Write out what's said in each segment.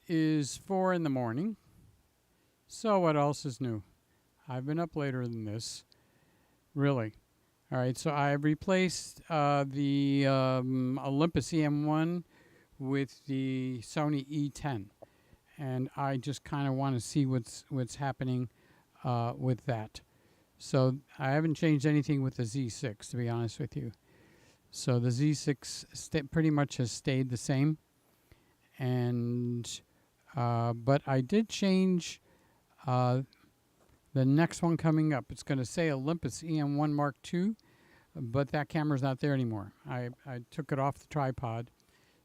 is 4 in the morning. So what else is new? I've been up later than this. Really. All right, so I replaced the Olympus EM1 with the Sony E10. And I just kind of want to see what's happening with that. So I haven't changed anything with the Z6, to be honest with you. So the Z6 pretty much has stayed the same. And but I did change the next one coming up. It's going to say Olympus EM1 Mark II, but that camera's not there anymore. I took it off the tripod.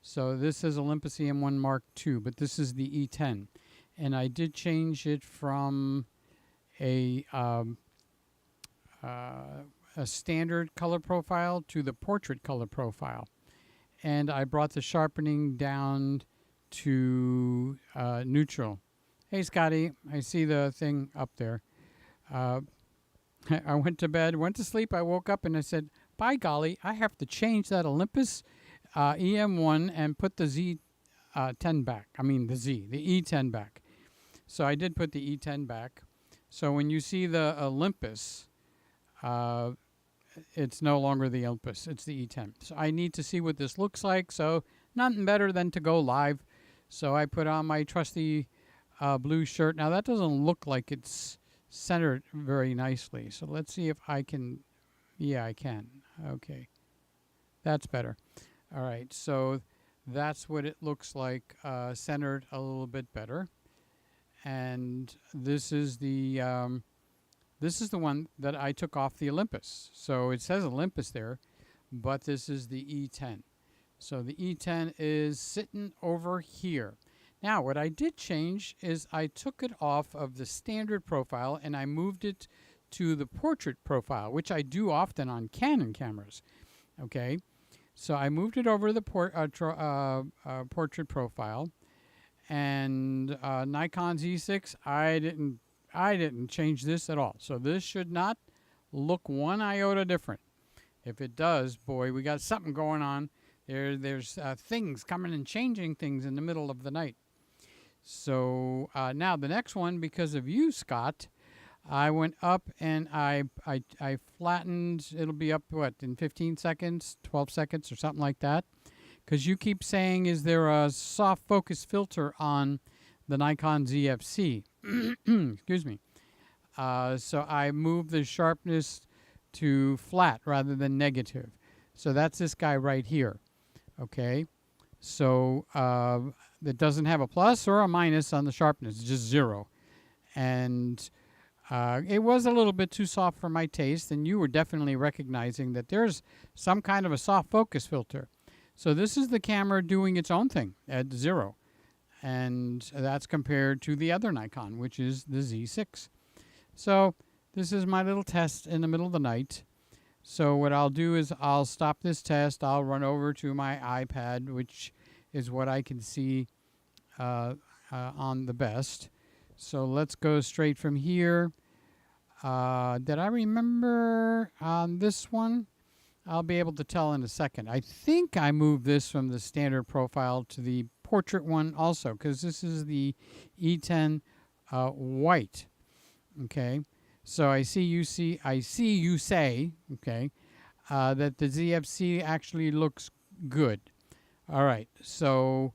So this is Olympus EM1 Mark II, but this is the E10. And I did change it from a standard color profile to the portrait color profile. And I brought the sharpening down to neutral. Hey, Scotty, I see the thing up there. I went to bed, went to sleep. I woke up and I said, by golly, I have to change that Olympus EM1 and put the Z10 back. I mean the E10 back. So I did put the E10 back. So when you see the Olympus, it's no longer the Olympus, it's the E10. So I need to see what this looks like. So nothing better than to go live. So I put on my trusty blue shirt. Now that doesn't look like it's centered very nicely. So let's see if I can. Yeah, I can. Okay. That's better. All right. So that's what it looks like, centered a little bit better. And this is the one that I took off the Olympus. So it says Olympus there, but this is the E10. So the E10 is sitting over here. Now, what I did change is I took it off of the standard profile and I moved it to the portrait profile, which I do often on Canon cameras. Okay, so I moved it over to the portrait profile, and Nikon Z6, I didn't change this at all. So this should not look one iota different. If it does, boy, we got something going on. There's things coming and changing things in the middle of the night. So now the next one, because of you, Scott, I went up and I flattened. It'll be up, what, in 15 seconds, 12 seconds or something like that. Because you keep saying, is there a soft focus filter on the Nikon ZFC? Excuse me. So I moved the sharpness to flat rather than negative. So that's this guy right here. Okay. So that doesn't have a plus or a minus on the sharpness, it's just 0. And it was a little bit too soft for my taste, and you were definitely recognizing that there's some kind of a soft focus filter. So this is the camera doing its own thing at 0. And that's compared to the other Nikon, which is the Z6. So this is my little test in the middle of the night. So what I'll do is I'll stop this test. I'll run over to my iPad, which is what I can see on the best. So let's go straight from here. Did I remember on this one? I'll be able to tell in a second. I think I moved this from the standard profile to the portrait one also, because this is the E10 white. Okay, so I see you say, okay, that the ZFC actually looks good. All right, so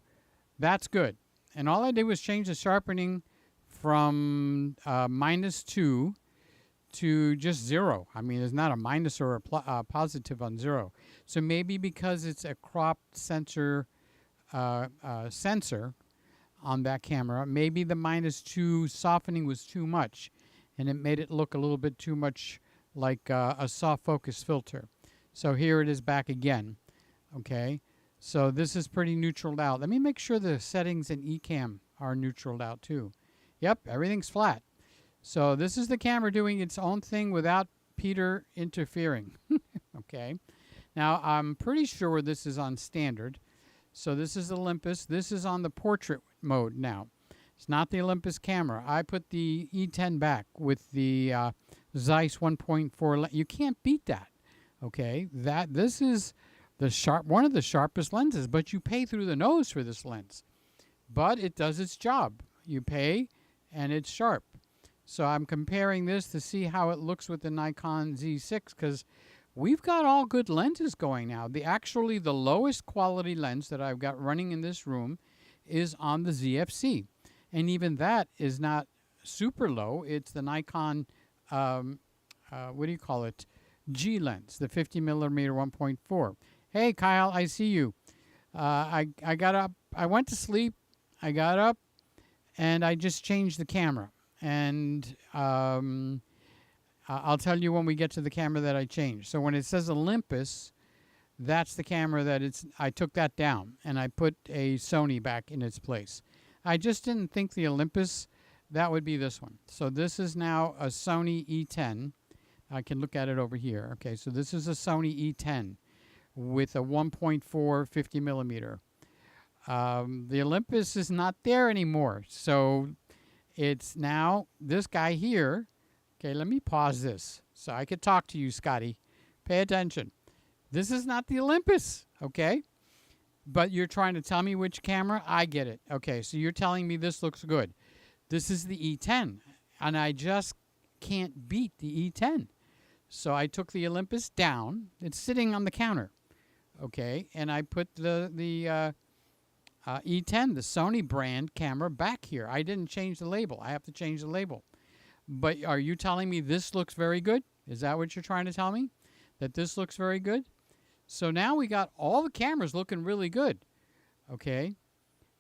that's good. And all I did was change the sharpening from -2 to just 0. I mean, there's not a minus or a positive on 0. So maybe because it's a cropped sensor on that camera, maybe the -2 softening was too much, and it made it look a little bit too much like a soft focus filter. So here it is back again. Okay, so this is pretty neutraled out. Let me make sure the settings in Ecamm are neutraled out too. Yep, everything's flat. So this is the camera doing its own thing without Peter interfering. Okay, now I'm pretty sure this is on standard. So this is Olympus. This is on the portrait mode now. It's not the Olympus camera. I put the E10 back with the Zeiss 1.4. You can't beat that. Okay, this is the one of the sharpest lenses, but you pay through the nose for this lens. but it does its job. You pay, and it's sharp. So I'm comparing this to see how it looks with the Nikon Z6, because we've got all good lenses going now. Actually, the lowest quality lens that I've got running in this room is on the ZFC. And even that is not super low. It's the Nikon, what do you call it? G lens, the 50 millimeter 1.4. Hey, Kyle, I see you. I got up. I went to sleep. I got up, and I just changed the camera. And I'll tell you when we get to the camera that I changed. So when it says Olympus, that's the camera that I took that down, and I put a Sony back in its place. I just didn't think the Olympus, that would be this one. So this is now a Sony E10. I can look at it over here. Okay, so this is a Sony E10 with a 1.4 50 millimeter. The Olympus is not there anymore. So it's now this guy here. Okay, let me pause this so I could talk to you, Scotty. Pay attention. This is not the Olympus, okay? But you're trying to tell me which camera? I get it. Okay, so you're telling me this looks good. This is the E10, and I just can't beat the E10. So I took the Olympus down. It's sitting on the counter, okay? And I put the E10, the Sony brand camera, back here. I didn't change the label. I have to change the label. But are you telling me this looks very good? Is that what you're trying to tell me? That this looks very good? So now we got all the cameras looking really good, okay?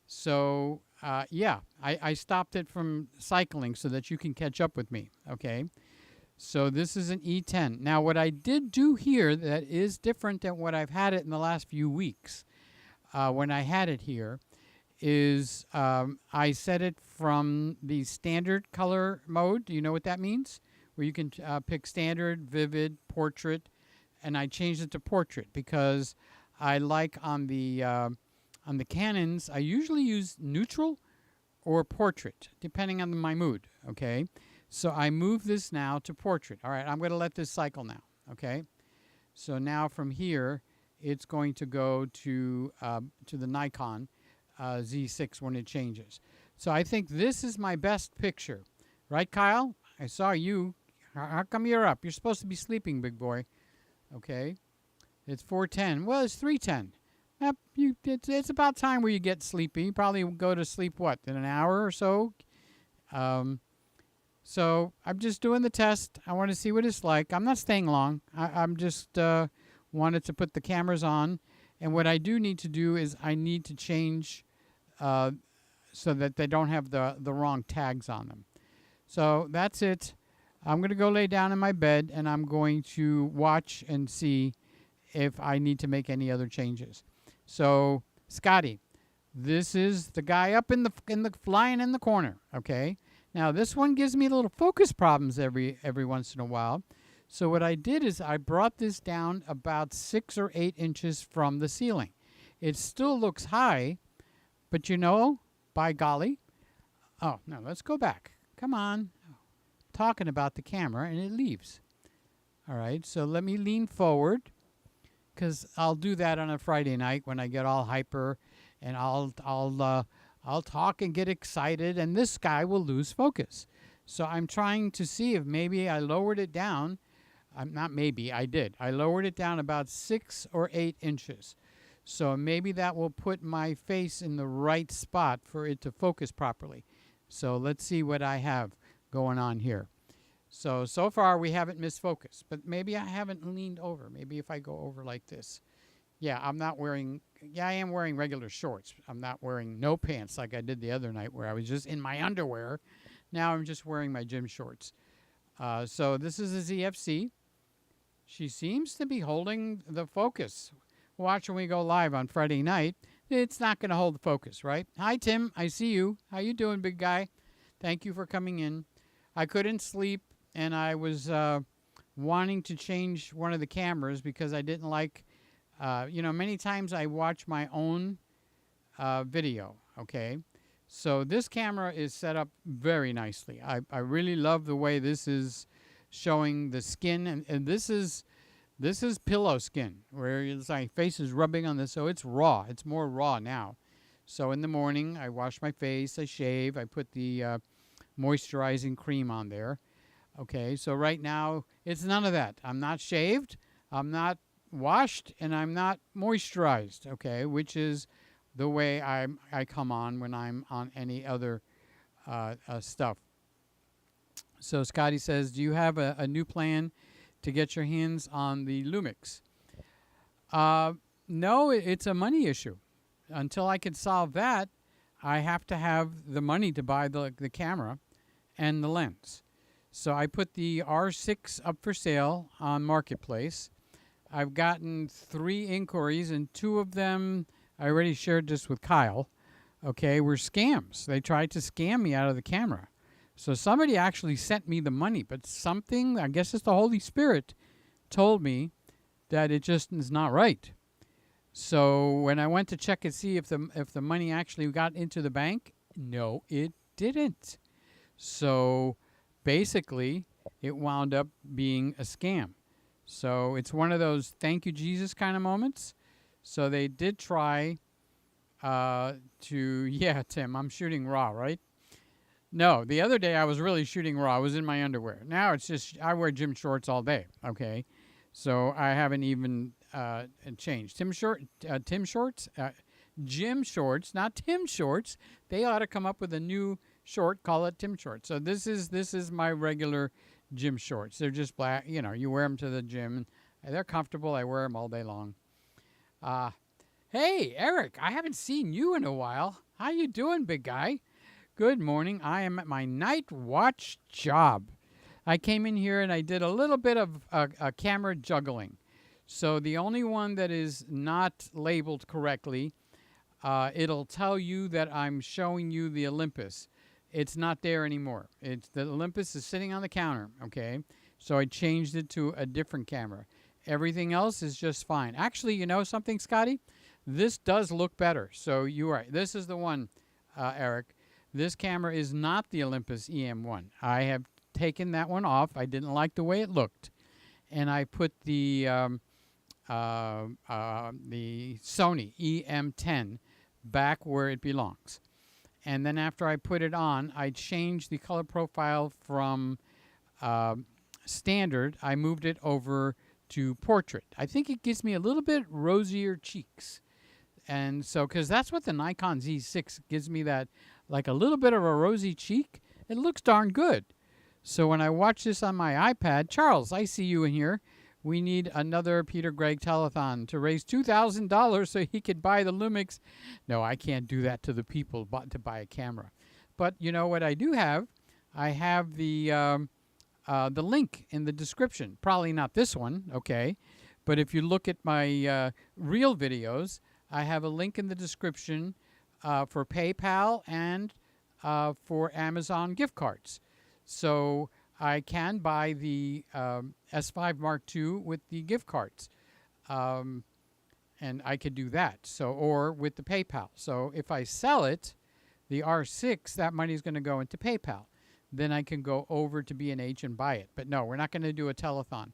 So, yeah, I stopped it from cycling so that you can catch up with me, okay? So this is an E10. Now, what I did do here that is different than what I've had it in the last few weeks when I had it here is I set it from the standard color mode. Do you know what that means? Where you can pick standard, vivid, portrait, and I changed it to portrait because I like on the Canons, I usually use neutral or portrait, depending on my mood, okay? So I move this now to portrait. All right, I'm going to let this cycle now, okay? So now from here, it's going to go to the Nikon Z6 when it changes. So I think this is my best picture. Right, Kyle? I saw you. How come you're up? You're supposed to be sleeping, big boy. Okay. It's 4:10. Well, it's 3:10. It's about time where you get sleepy. You probably go to sleep, what, in an hour or so? So I'm just doing the test. I want to see what it's like. I'm not staying long. I'm just wanted to put the cameras on. And what I do need to do is I need to change so that they don't have the wrong tags on them. So that's it. I'm going to go lay down in my bed, and I'm going to watch and see if I need to make any other changes. So, Scotty, this is the guy up in the flying in the corner, okay? Now, this one gives me little focus problems every once in a while. So what I did is I brought this down about 6 or 8 inches from the ceiling. It still looks high, but you know, by golly. Oh, no, let's go back. Come on. Talking about the camera, and it leaves. All right, so let me lean forward, because I'll do that on a Friday night when I get all hyper, and I'll talk and get excited, and this guy will lose focus. So I'm trying to see if maybe I lowered it down. Not maybe, I did. I lowered it down about 6 or 8 inches. So maybe that will put my face in the right spot for it to focus properly. So let's see what I have going on here. So far we haven't missed focus, but maybe I haven't leaned over. Maybe if I go over like this. Yeah, I am wearing regular shorts. I'm not wearing no pants like I did the other night where I was just in my underwear. Now I'm just wearing my gym shorts. So this is a ZFC. She seems to be holding the focus. Watch when we go live on Friday night. It's not going to hold the focus, right? Hi, Tim. I see you. How you doing, big guy? Thank you for coming in. I couldn't sleep, and I was wanting to change one of the cameras because I didn't like, many times I watch my own video, okay? So this camera is set up very nicely. I really love the way this is showing the skin, and this is pillow skin, where it's like face is rubbing on this, so it's raw. It's more raw now. So in the morning, I wash my face, I shave, I put the moisturizing cream on there. Okay, so right now, it's none of that. I'm not shaved, I'm not washed, and I'm not moisturized, okay, which is the way I come on when I'm on any other stuff. So Scotty says, do you have a new plan to get your hands on the Lumix? No, it's a money issue. Until I can solve that, I have to have the money to buy the camera and the lens. So I put the R6 up for sale on Marketplace. I've gotten 3 inquiries, and 2 of them, I already shared this with Kyle, okay, were scams. They tried to scam me out of the camera. So somebody actually sent me the money, but something, I guess it's the Holy Spirit, told me that it just is not right. So when I went to check and see if the money actually got into the bank, no, it didn't. So basically, it wound up being a scam. So it's one of those thank you, Jesus kind of moments. So they did try yeah, Tim, I'm shooting raw, right? No, the other day I was really shooting raw. I was in my underwear. Now it's just, I wear gym shorts all day, okay? So I haven't even changed. Gym shorts, not Tim shorts. They ought to come up with a new short, call it Tim shorts. So this is my regular gym shorts. They're just black. You know, you wear them to the gym. They're comfortable. I wear them all day long. Hey, Eric, I haven't seen you in a while. How you doing, big guy? Good morning. I am at my night watch job. I came in here and I did a little bit of camera juggling. So the only one that is not labeled correctly, it'll tell you that I'm showing you the Olympus. It's not there anymore. The Olympus is sitting on the counter, okay? So I changed it to a different camera. Everything else is just fine. Actually, you know something, Scotty? This does look better. So you're right. This is the one, Eric. This camera is not the Olympus EM1. I have taken that one off. I didn't like the way it looked. And I put the Sony EM10 back where it belongs. And then after I put it on, I changed the color profile from standard. I moved it over to portrait. I think it gives me a little bit rosier cheeks. And so, because that's what the Nikon Z6 gives me, that like a little bit of a rosy cheek. It looks darn good. So when I watch this on my iPad, Charles, I see you in here. We need another Peter Gregg telethon to raise $2,000 so he could buy the Lumix. No, I can't do that to the people to buy a camera. But you know what I do have? I have the link in the description. Probably not this one, okay? But if you look at my real videos, I have a link in the description for PayPal and for Amazon gift cards. So I can buy the S5 Mark II with the gift cards. And I could do that. So, or with the PayPal. So if I sell it, the R6, that money is going to go into PayPal. Then I can go over to B&H and buy it. But no, we're not going to do a telethon.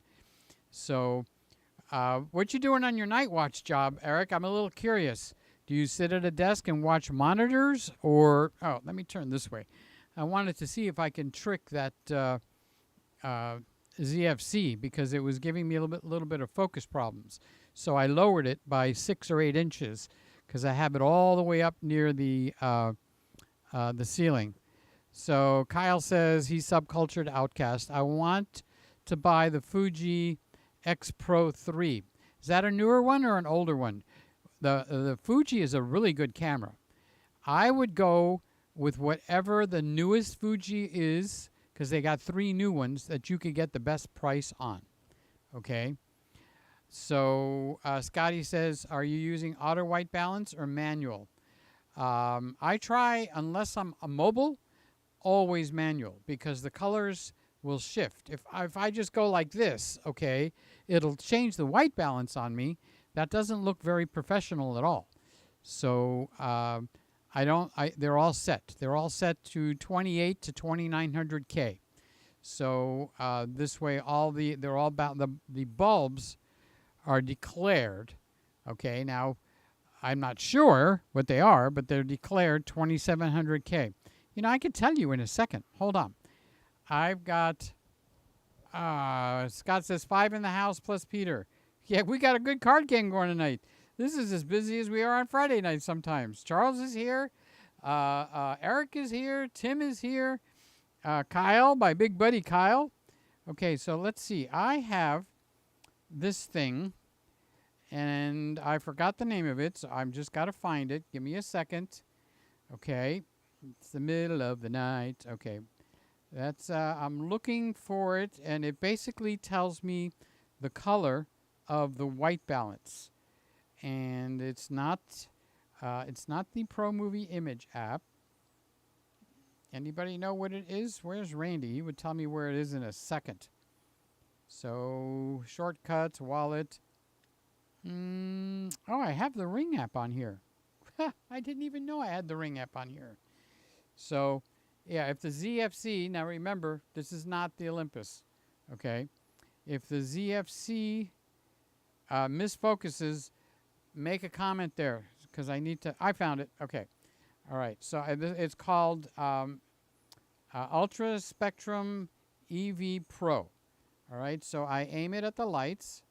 So what you doing on your night watch job, Eric? I'm a little curious. Do you sit at a desk and watch monitors? Or, oh, let me turn this way. I wanted to see if I can trick that ZFC because it was giving me a little bit of focus problems. So I lowered it by 6 or 8 inches because I have it all the way up near the ceiling. So Kyle says he's subcultured outcast. I want to buy the Fuji X Pro 3. Is that a newer one or an older one? The Fuji is a really good camera. I would go with whatever the newest Fuji is, because they got 3 new ones that you could get the best price on. Okay? So Scotty says, are you using auto white balance or manual? I try, unless I'm mobile, always manual, because the colors will shift. If I just go like this, okay, it'll change the white balance on me. That doesn't look very professional at all. So they're all set. They're all set to 28 to 2900K. So this way, they're all about the bulbs are declared. Okay, now I'm not sure what they are, but they're declared 2700K. You know, I could tell you in a second. Hold on. I've got, Scott says 5 in the house plus Peter. Yeah, we got a good card game going tonight. This is as busy as we are on Friday night sometimes. Charles is here. Eric is here. Tim is here. Kyle, my big buddy Kyle. Okay, so let's see. I have this thing, and I forgot the name of it, so I'm just got to find it. Give me a second. Okay, it's the middle of the night. Okay, that's I'm looking for it, and it basically tells me the color of the white balance, and it's not the Pro Movie Image app. Anybody know what it is? Where's Randy? He would tell me where it is in a second. So, shortcuts, wallet. Oh, I have the Ring app on here. I didn't even know I had the Ring app on here. So, yeah, if the ZFC, now remember, this is not the Olympus, okay? If the ZFC misfocuses, make a comment there, because I need to, I found it, okay. All right, so it's called Ultra Spectrum EV Pro. All right, so I aim it at the lights,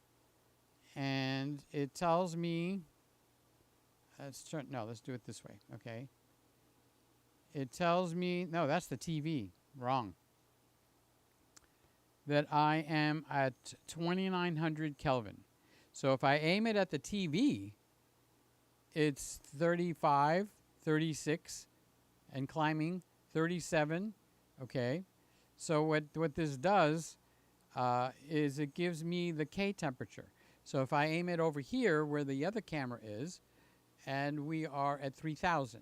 and it tells me, let's do it this way, okay. It tells me, no, that's the TV, wrong. That I am at 2900 Kelvin. So if I aim it at the TV, it's 35, 36, and climbing 37, okay. So what this does is it gives me the K temperature. So if I aim it over here where the other camera is, and we are at 3000,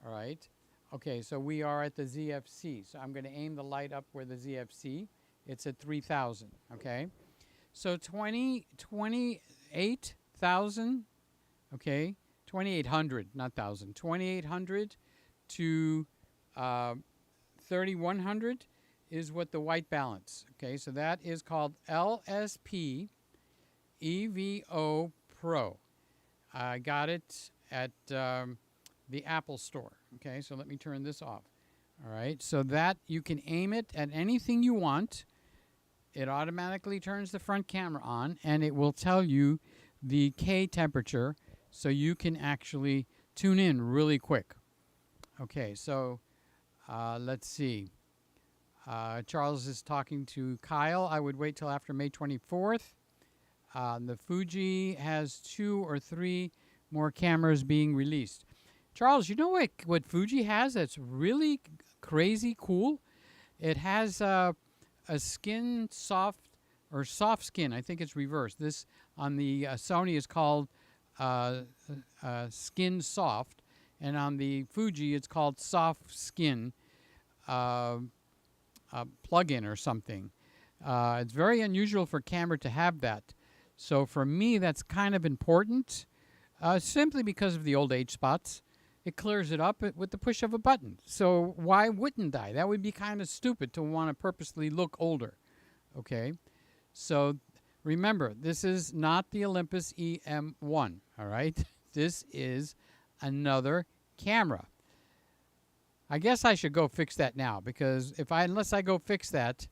all right. Okay, so we are at the ZFC. So I'm going to aim the light up where the ZFC. It's at 3000, okay. So 28,000, okay, 2800, not 1,000, 2800 to 3100 is what the white balance, okay. So that is called LSP EVO Pro. I got it at the Apple Store, okay. So let me turn this off. All right, so that you can aim it at anything you want. It automatically turns the front camera on, and it will tell you the K temperature, so you can actually tune in really quick. Okay, so let's see. Charles is talking to Kyle. I would wait till after May 24th. The Fuji has 2 or 3 more cameras being released. Charles, you know what Fuji has that's really crazy cool? It has a skin soft skin. I think it's reversed. This on the Sony is called skin soft, and on the Fuji it's called soft skin plug-in or something. It's very unusual for camera to have that. So for me, that's kind of important, simply because of the old age spots. It clears it up with the push of a button. So why wouldn't I? That would be kind of stupid to want to purposely look older. Okay? So remember, this is not the Olympus EM1. All right? This is another camera. I guess I should go fix that now, because unless I go fix that,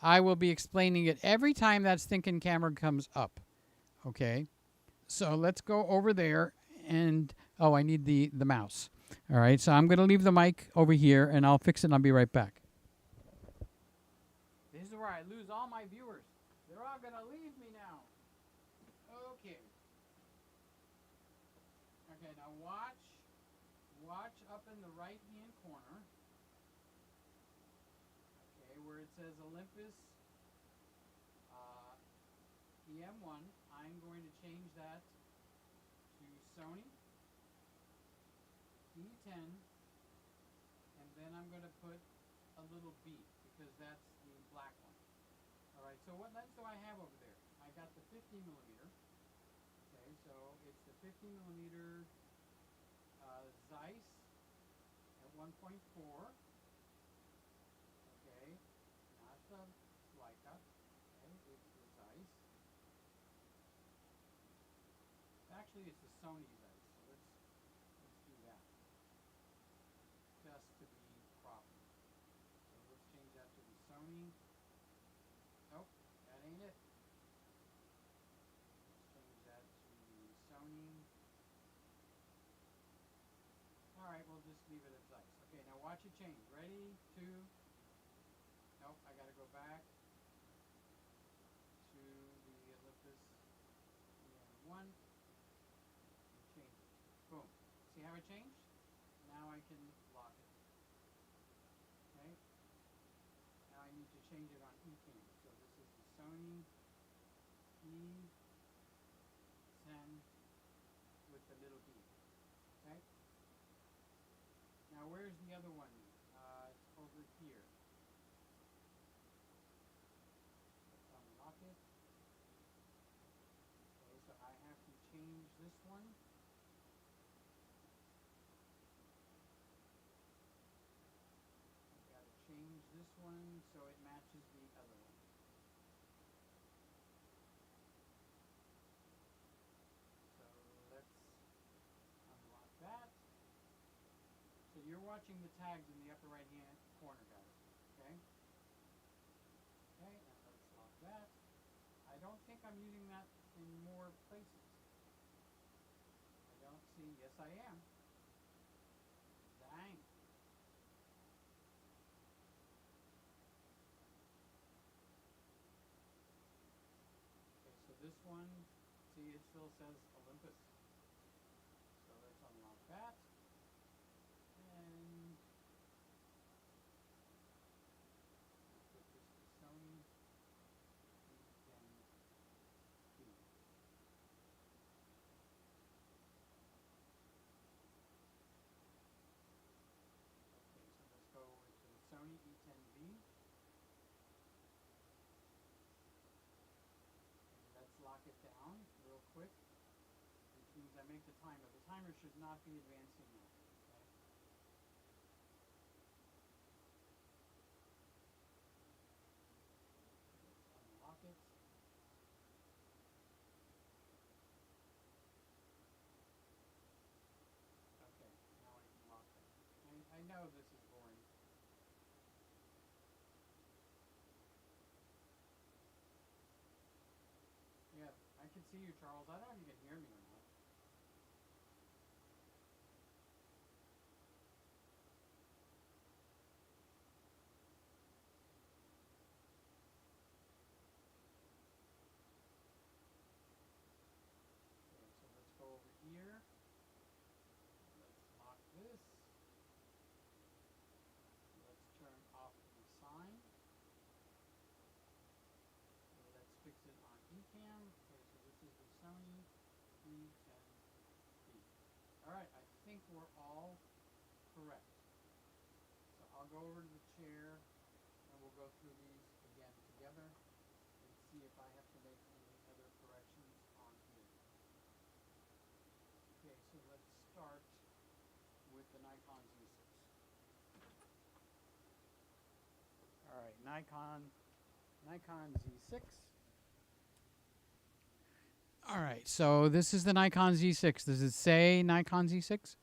I will be explaining it every time that stinking camera comes up. Okay? So let's go over there and... Oh, I need the mouse. All right, so I'm going to leave the mic over here, and I'll fix it, and I'll be right back. This is where I lose all my viewers. They're all going to leave me now. Okay. Okay, now watch up in the right-hand corner. Okay, where it says Olympus EM1. I'm going to change that to Sony E10, and then I'm going to put a little B, because that's the black one. All right, so what lens do I have over there? I got the 50 millimeter. Okay, so it's the 50 millimeter Zeiss at 1.4. Okay, not the Leica. Okay, it's the Zeiss. Actually, it's the Sony Zeiss. So change. Ready? 2. Nope, I gotta go back to the Olympus EM1 and change it. Boom. See how it changed? Now I can lock it. Okay. Now I need to change it on Ecamm. So this is the Sony E10 with the little B. Okay. Now where's the other one? It's over here. Let's unlock it. Okay, so I have to change this one. I've got to change this one so it matches the other one. So let's unlock that. So you're watching the tags in the upper right hand corner, guys. Okay? Okay, and let's lock that. I don't think I'm using that in more places. I don't see. Yes, I am. Dang. Okay, so this one, see, it still says Olympus. So let's unlock that. And put this to Sony E10B. Okay, so let's go over to the Sony E10B. And let's lock it down real quick, which means I make the timer. The timer should not be advancing now. Unlock it. Okay, now I can lock that. I know this is boring. Yeah, I can see you, Charles. I don't know if you can hear me or not. Okay, so let's go over here. Let's lock this. Let's turn off the sign. Okay, let's fix it on Ecamm. Okay, so this is the Sony E10B. Alright, I think we're all correct. So I'll go over to the chair and we'll go through these again together and see if I have to make any other corrections on here. Okay, so let's start with the Nikon Z6. Alright, Nikon Z6. Alright, so this is the Nikon Z6. Does it say Nikon Z6?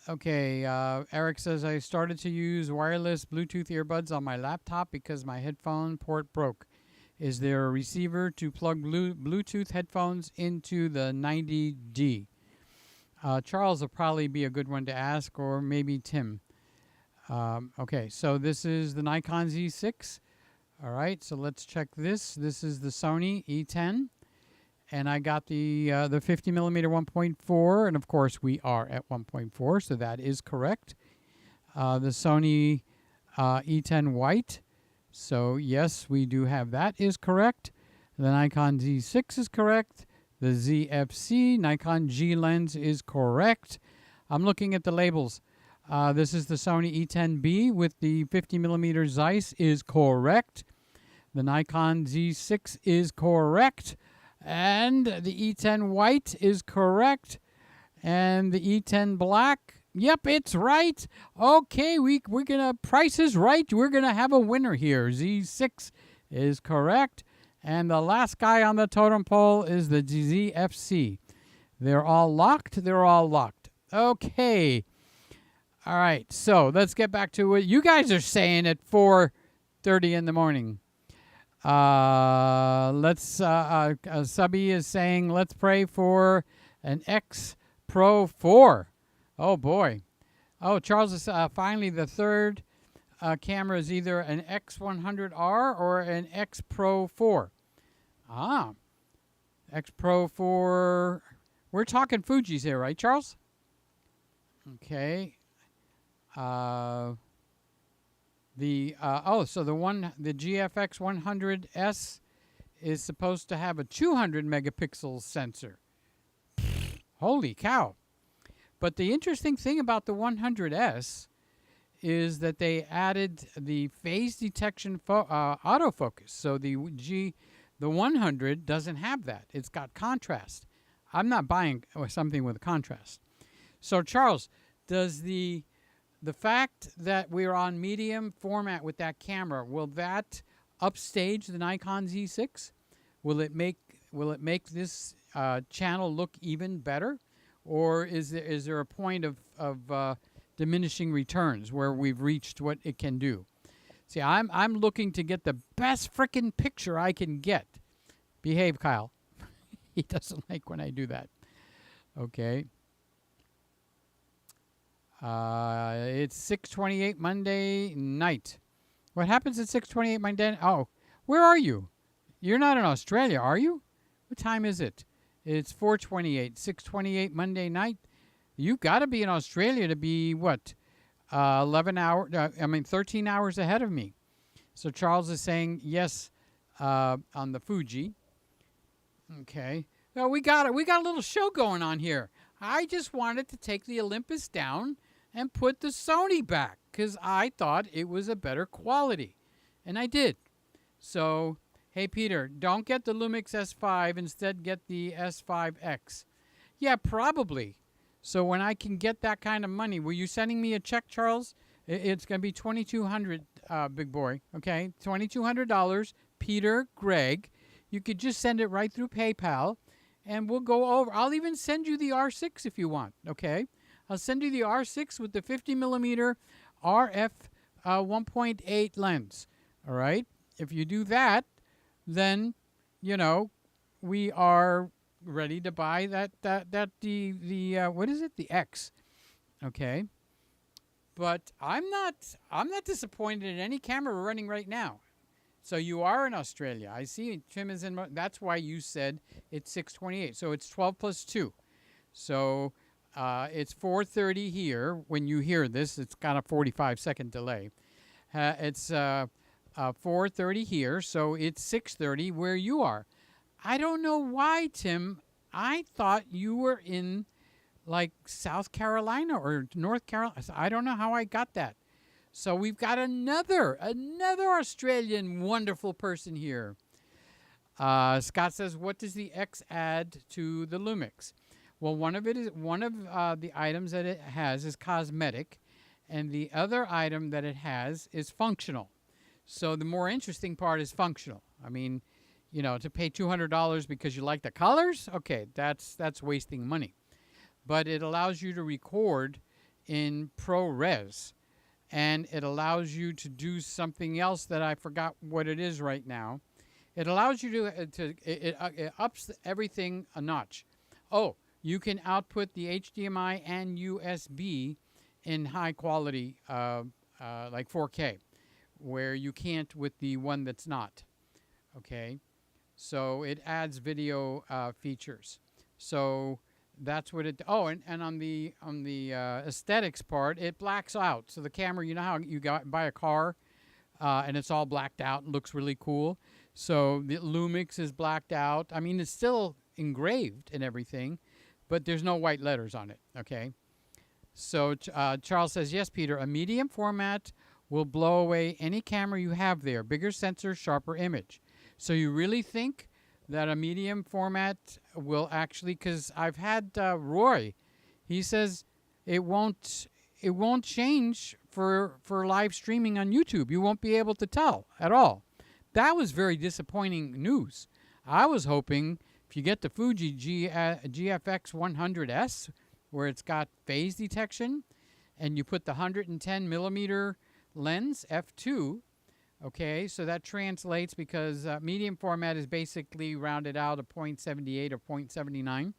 Okay, Eric says I started to use wireless Bluetooth earbuds on my laptop because my headphone port broke. Is there a receiver to plug Bluetooth headphones into the 90D? Charles will probably be a good one to ask, or maybe Tim. Okay, so this is the Nikon Z6. All right, so let's check this. This is the Sony E10. And I got the 50 millimeter 1.4, and of course we are at 1.4, so that is correct. The Sony E10 White, so yes, we do have that is correct. The Nikon Z6 is correct. The ZFC Nikon G lens is correct. I'm looking at the labels. This is the Sony E10B with the 50 millimeter Zeiss is correct. The Nikon Z6 is correct. And the E10 White is correct. And the E10 Black, yep, it's right. Okay, we're going to, price is right. We're going to have a winner here. Z6 is correct. And the last guy on the totem pole is the ZFC. They're all locked. They're all locked. Okay. All right, so let's get back to what you guys are saying at 4:30 in the morning. Subby is saying, let's pray for an X Pro 4. Oh, boy. Oh, Charles is finally the third camera is either an X100R or an X Pro 4. Ah, X Pro 4. We're talking Fuji's here, right, Charles? Okay. So the GFX 100S is supposed to have a 200 megapixel sensor. Holy cow. But the interesting thing about the 100S is that they added the phase detection autofocus. So the 100 doesn't have that. It's got contrast. I'm not buying something with a contrast. So Charles, does the fact that we're on medium format with that camera, will that upstage the Nikon Z6? Will it make this channel look even better, or is there a point of diminishing returns where we've reached what it can do? See, I'm looking to get the best frickin' picture I can get. Behave, Kyle. He doesn't like when I do that. Okay. It's 6:28 Monday night. What happens at 6:28 Monday? Oh, where are you? You're not in Australia, are you? What time is it? It's 4:28, 6:28 Monday night. You've got to be in Australia to be, what, 13 hours ahead of me. So Charles is saying yes on the Fuji. Okay. Well, we got a little show going on here. I just wanted to take the Olympus down and put the Sony back because I thought it was a better quality. And I did. So, hey, Peter, don't get the Lumix S5. Instead, get the S5X. Yeah, probably. So when I can get that kind of money, were you sending me a check, Charles? It's going to be $2,200, big boy. Okay, $2,200. Peter, Greg. You could just send it right through PayPal, and we'll go over. I'll even send you the R6 if you want, okay? I'll send you the R6 with the 50mm RF 1.8 lens, all right? If you do that, then, you know, we are ready to buy the what is it? The X, okay? But I'm not disappointed in any camera we're running right now. So you are in Australia. I see Tim is in. That's why you said it's 6:28. So it's 12 plus 2. So it's 4:30 here. When you hear this, it's got a 45-second delay. It's 4:30 here, so it's 6:30 where you are. I don't know why, Tim. I thought you were in, like, South Carolina or North Carolina. I don't know how I got that. So we've got another Australian wonderful person here. Scott says, "What does the X add to the Lumix?" Well, one of the items that it has is cosmetic, and the other item that it has is functional. So the more interesting part is functional. I mean, you know, to pay $200 because you like the colors, okay, that's wasting money. But it allows you to record in ProRes. And it allows you to do something else that I forgot what it is right now. It allows you it ups everything a notch. Oh, you can output the HDMI and USB in high quality, like 4K, where you can't with the one that's not. Okay, so it adds video features. So that's what it. Oh, and on the aesthetics part, it blacks out. So the camera, you know how you buy a car, and it's all blacked out and looks really cool. So the Lumix is blacked out. I mean, it's still engraved and everything, but there's no white letters on it. Okay. So Charles says, yes, Peter. A medium format will blow away any camera you have there. Bigger sensor, sharper image. So you really think that a medium format will actually, because I've had Roy, he says it won't change for live streaming on YouTube. You won't be able to tell at all. That was very disappointing news. I was hoping if you get the Fuji GFX 100S, where it's got phase detection, and you put the 110mm lens f2. Okay, so that translates because medium format is basically rounded out a 0.78 or 0.79.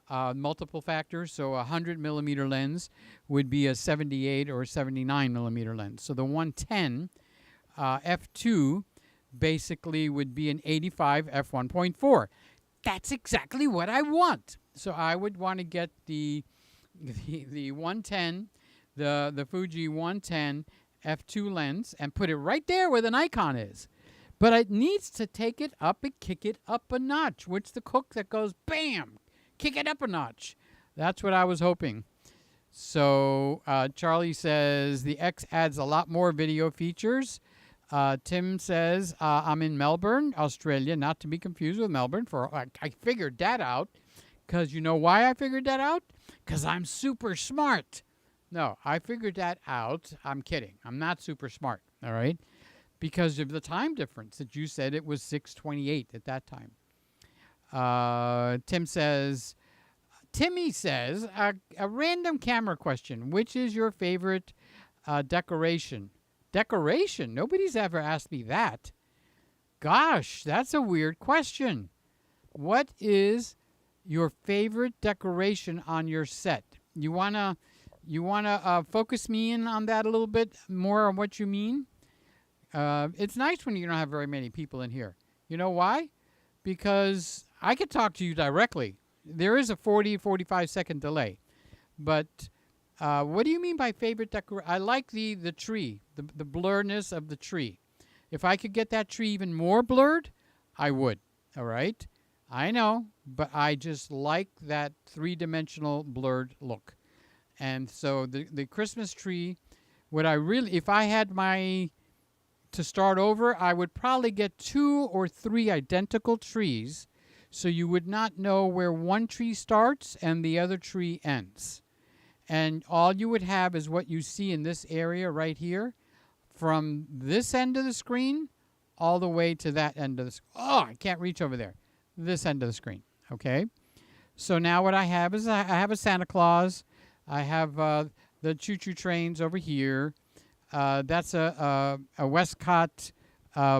multiple factors. So a 100 millimeter lens would be a 78 or 79 millimeter lens. So the 110 f2 basically would be an 85 f1.4. That's exactly what I want. So I would want to get the 110, the Fuji 110 f2 lens and put it right there where the Nikon is. But it needs to take it up and kick it up a notch. Which the hook that goes bam, kick it up a notch. That's what I was hoping. So Charlie says the X adds a lot more video features. Tim says, I'm in Melbourne, Australia, not to be confused with Melbourne. I figured that out. Because you know why I figured that out? Because I'm super smart. No, I figured that out. I'm kidding. I'm not super smart, all right? Because of the time difference that you said it was 6:28 at that time. Timmy says, a random camera question. Which is your favorite decoration? Decoration? Nobody's ever asked me that. Gosh, that's a weird question. What is your favorite decoration on your set? You wanna focus me in on that a little bit more on what you mean? It's nice when you don't have very many people in here. You know why? Because I could talk to you directly. There is a 45 second delay. But what do you mean by favorite decoration? I like the tree, the blurriness of the tree. If I could get that tree even more blurred, I would. All right? I know, but I just like that three-dimensional blurred look. And so the Christmas tree, if I had to start over, I would probably get 2 or 3 identical trees so you would not know where one tree starts and the other tree ends. And all you would have is what you see in this area right here from this end of the screen all the way to that end of the screen. Oh, I can't reach over there. This end of the screen, okay? So now what I have is I have a Santa Claus. I have the choo-choo trains over here. That's a Westcott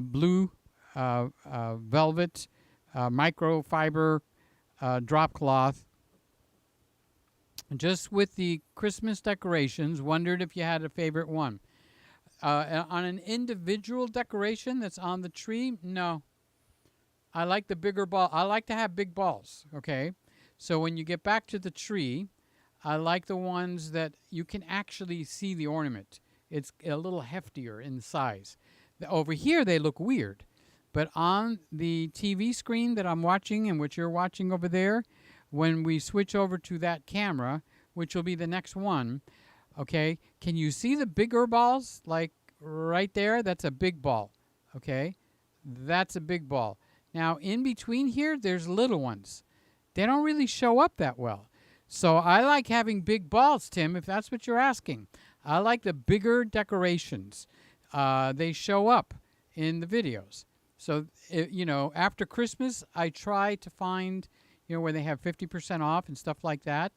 blue velvet microfiber drop cloth. Just with the Christmas decorations, wondered if you had a favorite one. On an individual decoration that's on the tree, no. I like the bigger ball. I like to have big balls, okay? So when you get back to the tree, I like the ones that you can actually see the ornament. It's a little heftier in size. Over here, they look weird. But on the TV screen that I'm watching and which you're watching over there, when we switch over to that camera, which will be the next one, okay, can you see the bigger balls? Like right there, that's a big ball, okay? That's a big ball. Now, in between here, there's little ones. They don't really show up that well. So I like having big balls, Tim, if that's what you're asking. I like the bigger decorations. They show up in the videos. So, after Christmas, I try to find, where they have 50% off and stuff like that.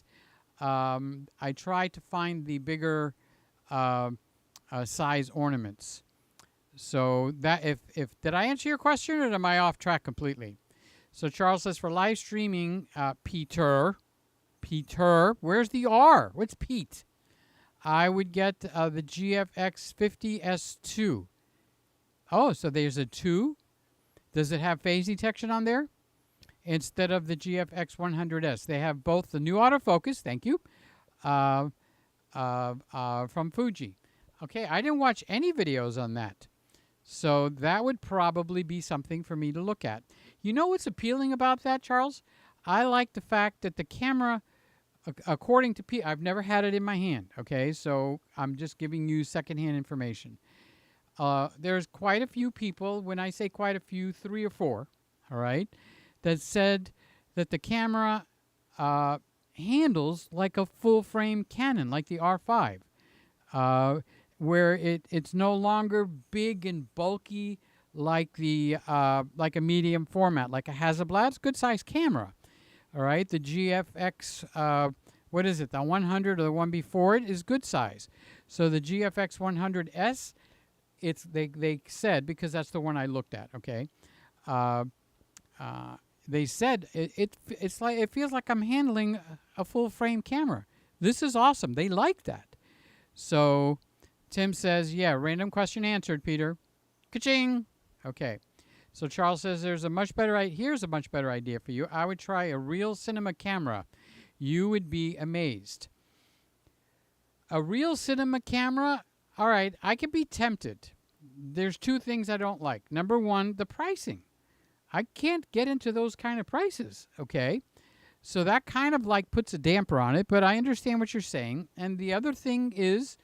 I try to find the bigger size ornaments. So that if did I answer your question or am I off track completely? So Charles says for live streaming, Peter, where's the R? What's Pete? I would get the GFX 50S2. Oh, so there's a 2. Does it have phase detection on there? Instead of the GFX 100S. They have both the new autofocus, thank you, from Fuji. Okay, I didn't watch any videos on that. So that would probably be something for me to look at. You know what's appealing about that, Charles? I like the fact that the camera, according to Pete, I've never had it in my hand, okay? So I'm just giving you secondhand information. There's quite a few people, when I say quite a few, 3 or 4, all right, that said that the camera handles like a full-frame Canon, like the R5, where it's no longer big and bulky like like a medium format, like a Hasselblad. It's a good-sized camera, all right? The GFX, what is it, the 100 or the one before it is good size. So the GFX 100S, they said, because that's the one I looked at, okay? they said it's like it feels like I'm handling a full frame camera. This is awesome. They like that. So Tim says, yeah, random question answered, Peter. Ka-ching. Okay. So Charles says here's a much better idea for you. I would try a real cinema camera. You would be amazed. A real cinema camera, all right, I could be tempted. There's two things I don't like. Number one, the pricing. I can't get into those kind of prices, okay? So that kind of like puts a damper on it, but I understand what you're saying. And the other thing is,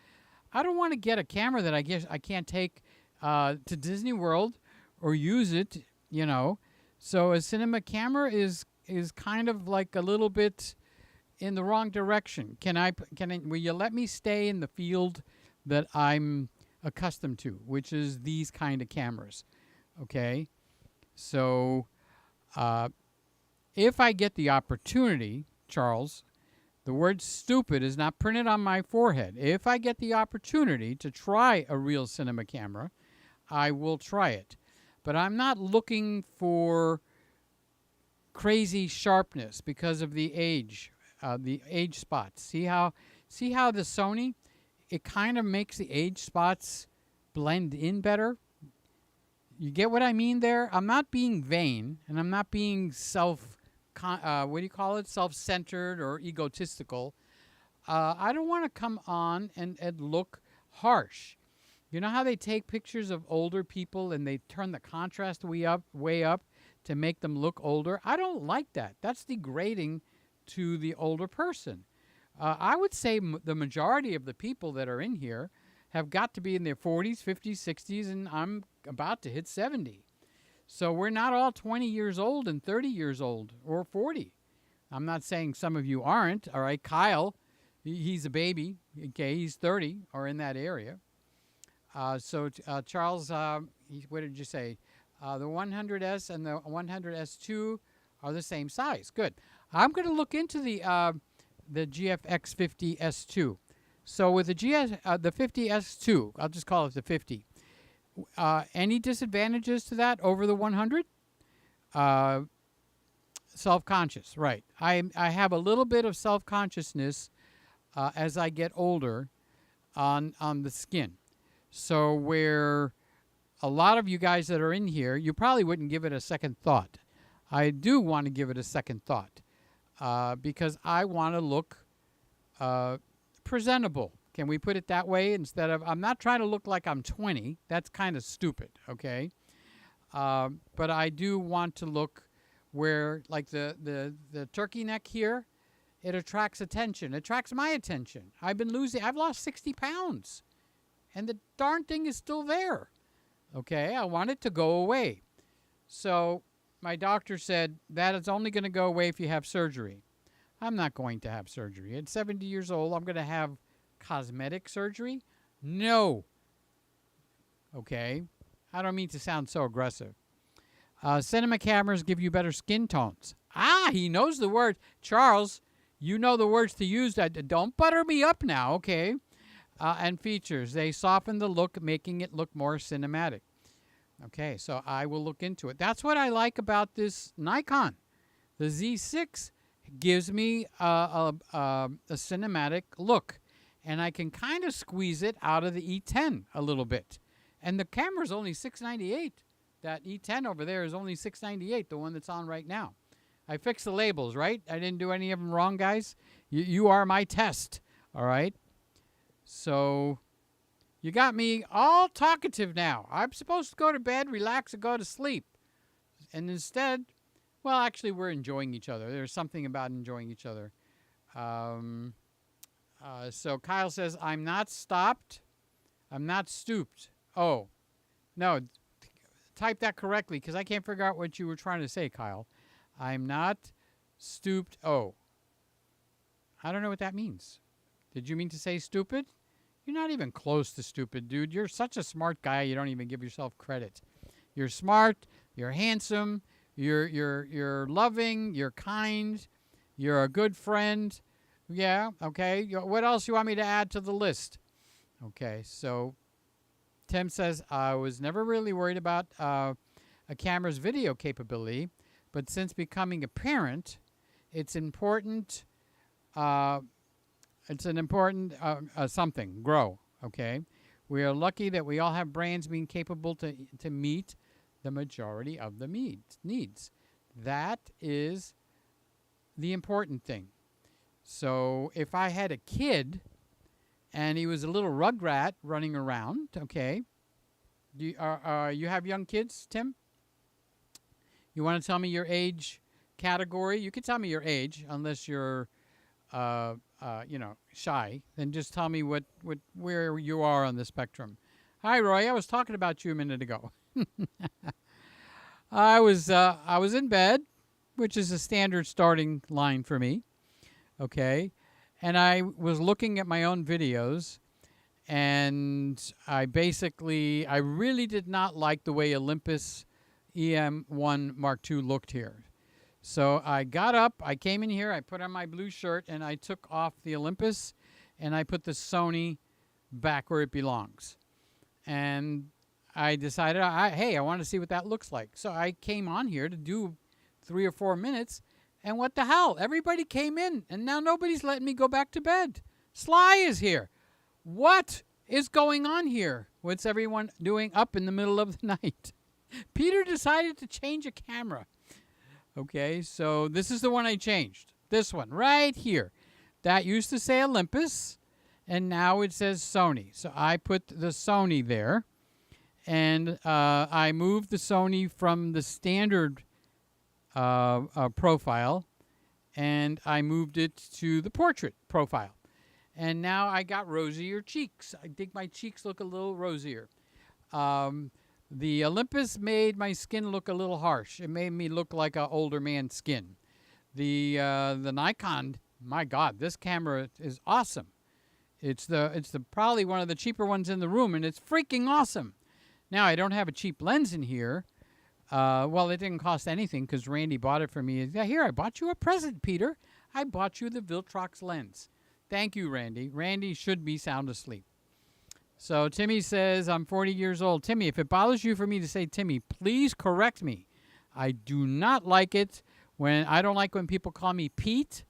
I don't want to get a camera that I guess I can't take to Disney World or use it, you know. So a cinema camera is kind of like a little bit in the wrong direction. Will you let me stay in the field that I'm accustomed to, which is these kind of cameras, okay? So if I get the opportunity, Charles, the word stupid is not printed on my forehead. If I get the opportunity to try a real cinema camera, I will try it. But I'm not looking for crazy sharpness because of the age spots. See how the Sony, it kind of makes the age spots blend in better? You get what I mean there? I'm not being vain, and I'm not being self-centered or egotistical. I don't want to come on and look harsh. You know how they take pictures of older people and they turn the contrast way up to make them look older? I don't like that. That's degrading to the older person. I would say the majority of the people that are in here have got to be in their 40s, 50s, 60s, and I'm about to hit 70. So we're not all 20 years old and 30 years old or 40. I'm not saying some of you aren't. All right, Kyle, he's a baby. Okay, he's 30 or in that area. Charles, what did you say? The 100S and the 100S2 are the same size. Good. I'm going to look into the GFX 50S2. So with the 50S2, I'll just call it the 50. Any disadvantages to that over the 100? Self-conscious, right. I have a little bit of self-consciousness as I get older on the skin. So where a lot of you guys that are in here, you probably wouldn't give it a second thought. I do want to give it a second thought because I want to look presentable. Can we put it that way? Instead of, I'm not trying to look like I'm 20. That's kind of stupid, okay? But I do want to look where, like the turkey neck here, it attracts attention. It attracts my attention. I've lost 60 pounds. And the darn thing is still there. Okay, I want it to go away. So my doctor said that it's only going to go away if you have surgery. I'm not going to have surgery. At 70 years old, I'm going to have cosmetic surgery? No. Okay, I don't mean to sound so aggressive. Cinema cameras give you better skin tones. Ah, he knows the word. Charles, you know the words to use. Don't butter me up now, okay? And features. They soften the look, making it look more cinematic. Okay, so I will look into it. That's what I like about this Nikon. The Z6 gives me a cinematic look, and I can kind of squeeze it out of the E10 a little bit. And the camera's only $698. That E10 over there is only $698, the one that's on right now. I fixed the labels, right? I didn't do any of them wrong, guys. You are my test, all right? So you got me all talkative now. I'm supposed to go to bed, relax, and go to sleep. And instead, well, actually, we're enjoying each other. There's something about enjoying each other. So Kyle says, I'm not stopped. I'm not stooped. Oh, no. Type that correctly because I can't figure out what you were trying to say, Kyle. I'm not stooped. Oh. I don't know what that means. Did you mean to say stupid? You're not even close to stupid, dude. You're such a smart guy, you don't even give yourself credit. You're smart, you're handsome, you're loving, you're kind, you're a good friend. Yeah, okay. What else you want me to add to the list? Okay, so Tim says, I was never really worried about a camera's video capability, But since becoming a parent, it's important. It's an important something. Grow. Okay. We are lucky that we all have brains being capable to meet the majority of the needs. That is the important thing. So if I had a kid and he was a little rugrat running around, okay, you have young kids, Tim? You want to tell me your age category? You can tell me your age, unless you're, shy. Then just tell me where you are on the spectrum. Hi, Roy. I was talking about you a minute ago. I was in bed, which is a standard starting line for me. Okay, and I was looking at my own videos, and I really did not like the way Olympus EM1 Mark II looked here. So I got up, I came in here, I put on my blue shirt, and I took off the Olympus, and I put the Sony back where it belongs. And I decided, hey, I want to see what that looks like. So I came on here to do 3 or 4 minutes, and what the hell? Everybody came in, and now nobody's letting me go back to bed. Sly is here. What is going on here? What's everyone doing up in the middle of the night? Peter decided to change a camera. Okay, so this is the one I changed. This one right here. That used to say Olympus, and now it says Sony. So I put the Sony there, and I moved the Sony from the standard profile, and I moved it to the portrait profile. And now I got rosier cheeks. I think my cheeks look a little rosier. The Olympus made my skin look a little harsh. It made me look like an older man's skin. The Nikon, my God, this camera is awesome. It's probably one of the cheaper ones in the room, and it's freaking awesome. Now, I don't have a cheap lens in here. Well, it didn't cost anything because Randy bought it for me. Yeah, here, I bought you a present, Peter. I bought you the Viltrox lens. Thank you, Randy. Randy should be sound asleep. So Timmy says, I'm 40 years old. Timmy, if it bothers you for me to say Timmy, please correct me. I do not like it I don't like when people call me Pete.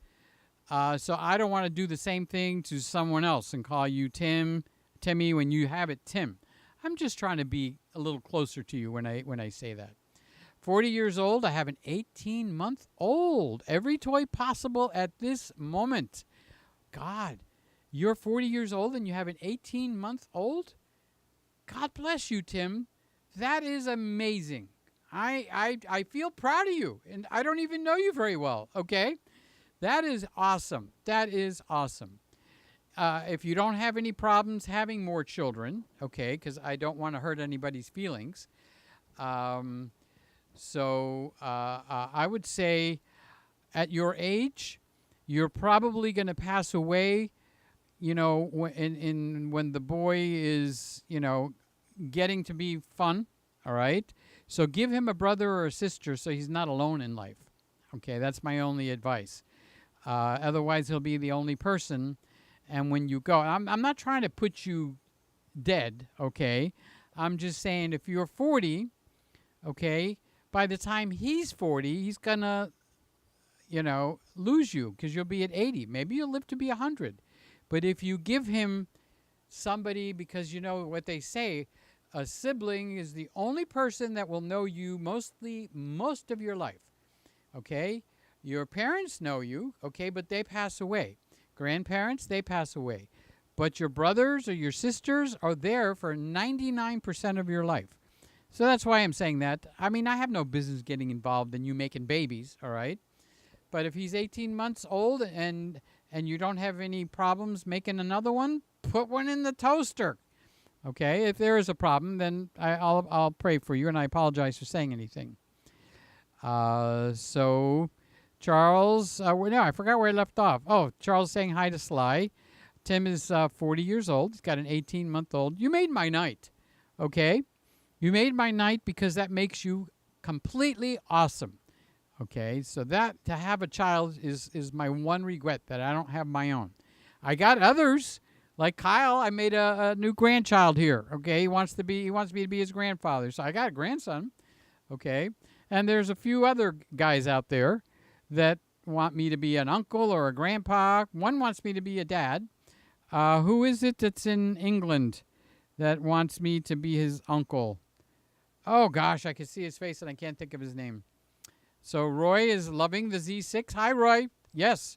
So I don't want to do the same thing to someone else and call you Timmy, when you have it Tim. I'm just trying to be a little closer to you when I say that. 40 years old. I have an 18-month-old. Every toy possible at this moment. God, you're 40 years old and you have an 18-month-old? God bless you, Tim. That is amazing. I feel proud of you, and I don't even know you very well, okay? That is awesome. That is awesome. If you don't have any problems having more children, okay, because I don't want to hurt anybody's feelings, so I would say at your age, you're probably going to pass away, when the boy is, getting to be fun, all right? So give him a brother or a sister so he's not alone in life. Okay, that's my only advice. Otherwise, he'll be the only person. And when you go, I'm not trying to put you dead, okay? I'm just saying if you're 40, okay, by the time he's 40, he's going to, lose you because you'll be at 80. Maybe you'll live to be 100. But if you give him somebody, because you know what they say, a sibling is the only person that will know you most of your life, okay? Your parents know you, okay, but they pass away. Grandparents, they pass away. But your brothers or your sisters are there for 99% of your life. So that's why I'm saying that. I mean, I have no business getting involved in you making babies, all right? But if he's 18 months old and you don't have any problems making another one, put one in the toaster. Okay, if there is a problem, then I'll pray for you, and I apologize for saying anything. So, Charles, I forgot where I left off. Oh, Charles saying hi to Sly. Tim is 40 years old. He's got an 18-month-old. You made my night, okay? You made my night because that makes you completely awesome, okay? So that, to have a child is my one regret, that I don't have my own. I got others. Like Kyle, I made a new grandchild here, okay? He wants me to be his grandfather. So I got a grandson, okay? And there's a few other guys out there that want me to be an uncle or a grandpa. One wants me to be a dad. Who is it that's in England that wants me to be his uncle? Oh, gosh, I can see his face and I can't think of his name. So Roy is loving the Z6. Hi, Roy. Yes.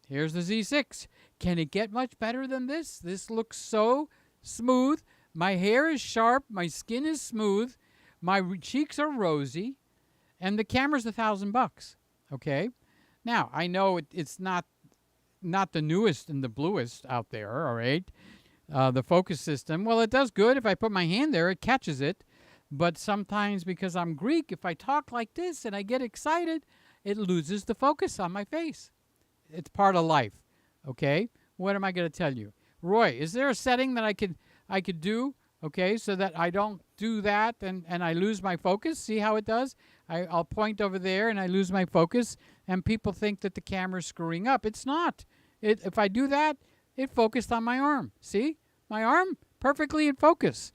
Here's the Z6. Can it get much better than this? This looks so smooth. My hair is sharp. My skin is smooth. My cheeks are rosy. And the camera's $1,000. Okay? Now, I know it's not the newest and the bluest out there, all right? The focus system, well, it does good. If I put my hand there, it catches it. But sometimes, because I'm Greek, if I talk like this and I get excited, it loses the focus on my face. It's part of life, okay? What am I going to tell you? Roy, is there a setting that I could do, okay, so that I don't do that and I lose my focus? See how it does? I'll point over there and I lose my focus, and people think that the camera's screwing up. It's not. If I do that, it focused on my arm. See? My arm, perfectly in focus.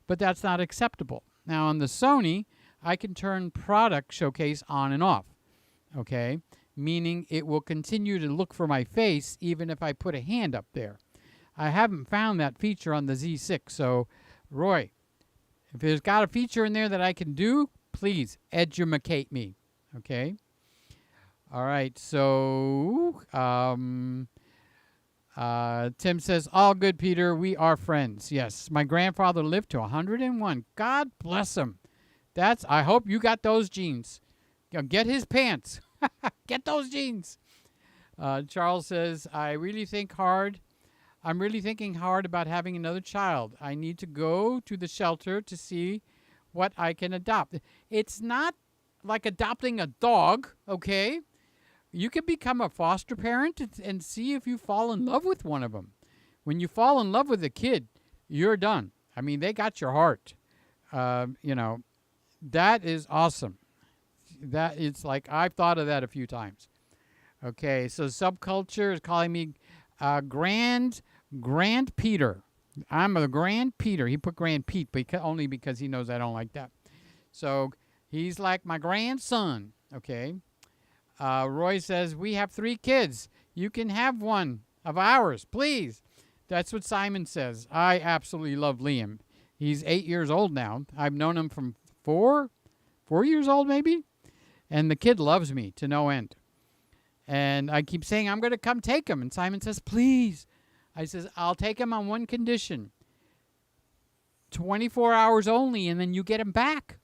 But that's not acceptable. Now, on the Sony, I can turn product showcase on and off, okay? Meaning it will continue to look for my face even if I put a hand up there. I haven't found that feature on the Z6. So, Roy, if there's got a feature in there that I can do, please educate me, okay? All right, so Tim says, all good, Peter. We are friends. Yes, my grandfather lived to 101. God bless him. I hope you got those genes. Get his pants. Get those jeans. Charles says, I'm really thinking hard about having another child. I need to go to the shelter to see what I can adopt. It's not like adopting a dog, okay? You can become a foster parent and see if you fall in love with one of them. When you fall in love with a kid, you're done. I mean, they got your heart. That is awesome. That it's like I've thought of that a few times. Okay, so Subculture is calling me Grand Peter. I'm a Grand Peter. He put Grand Pete only because he knows I don't like that. So he's like my grandson. Okay. Roy says, we have 3 kids. You can have one of ours, please. That's what Simon says. I absolutely love Liam. He's 8 years old now. I've known him from 4 years old maybe. And the kid loves me to no end. And I keep saying, I'm going to come take him. And Simon says, please. I says, I'll take him on one condition. 24 hours only, and then you get him back.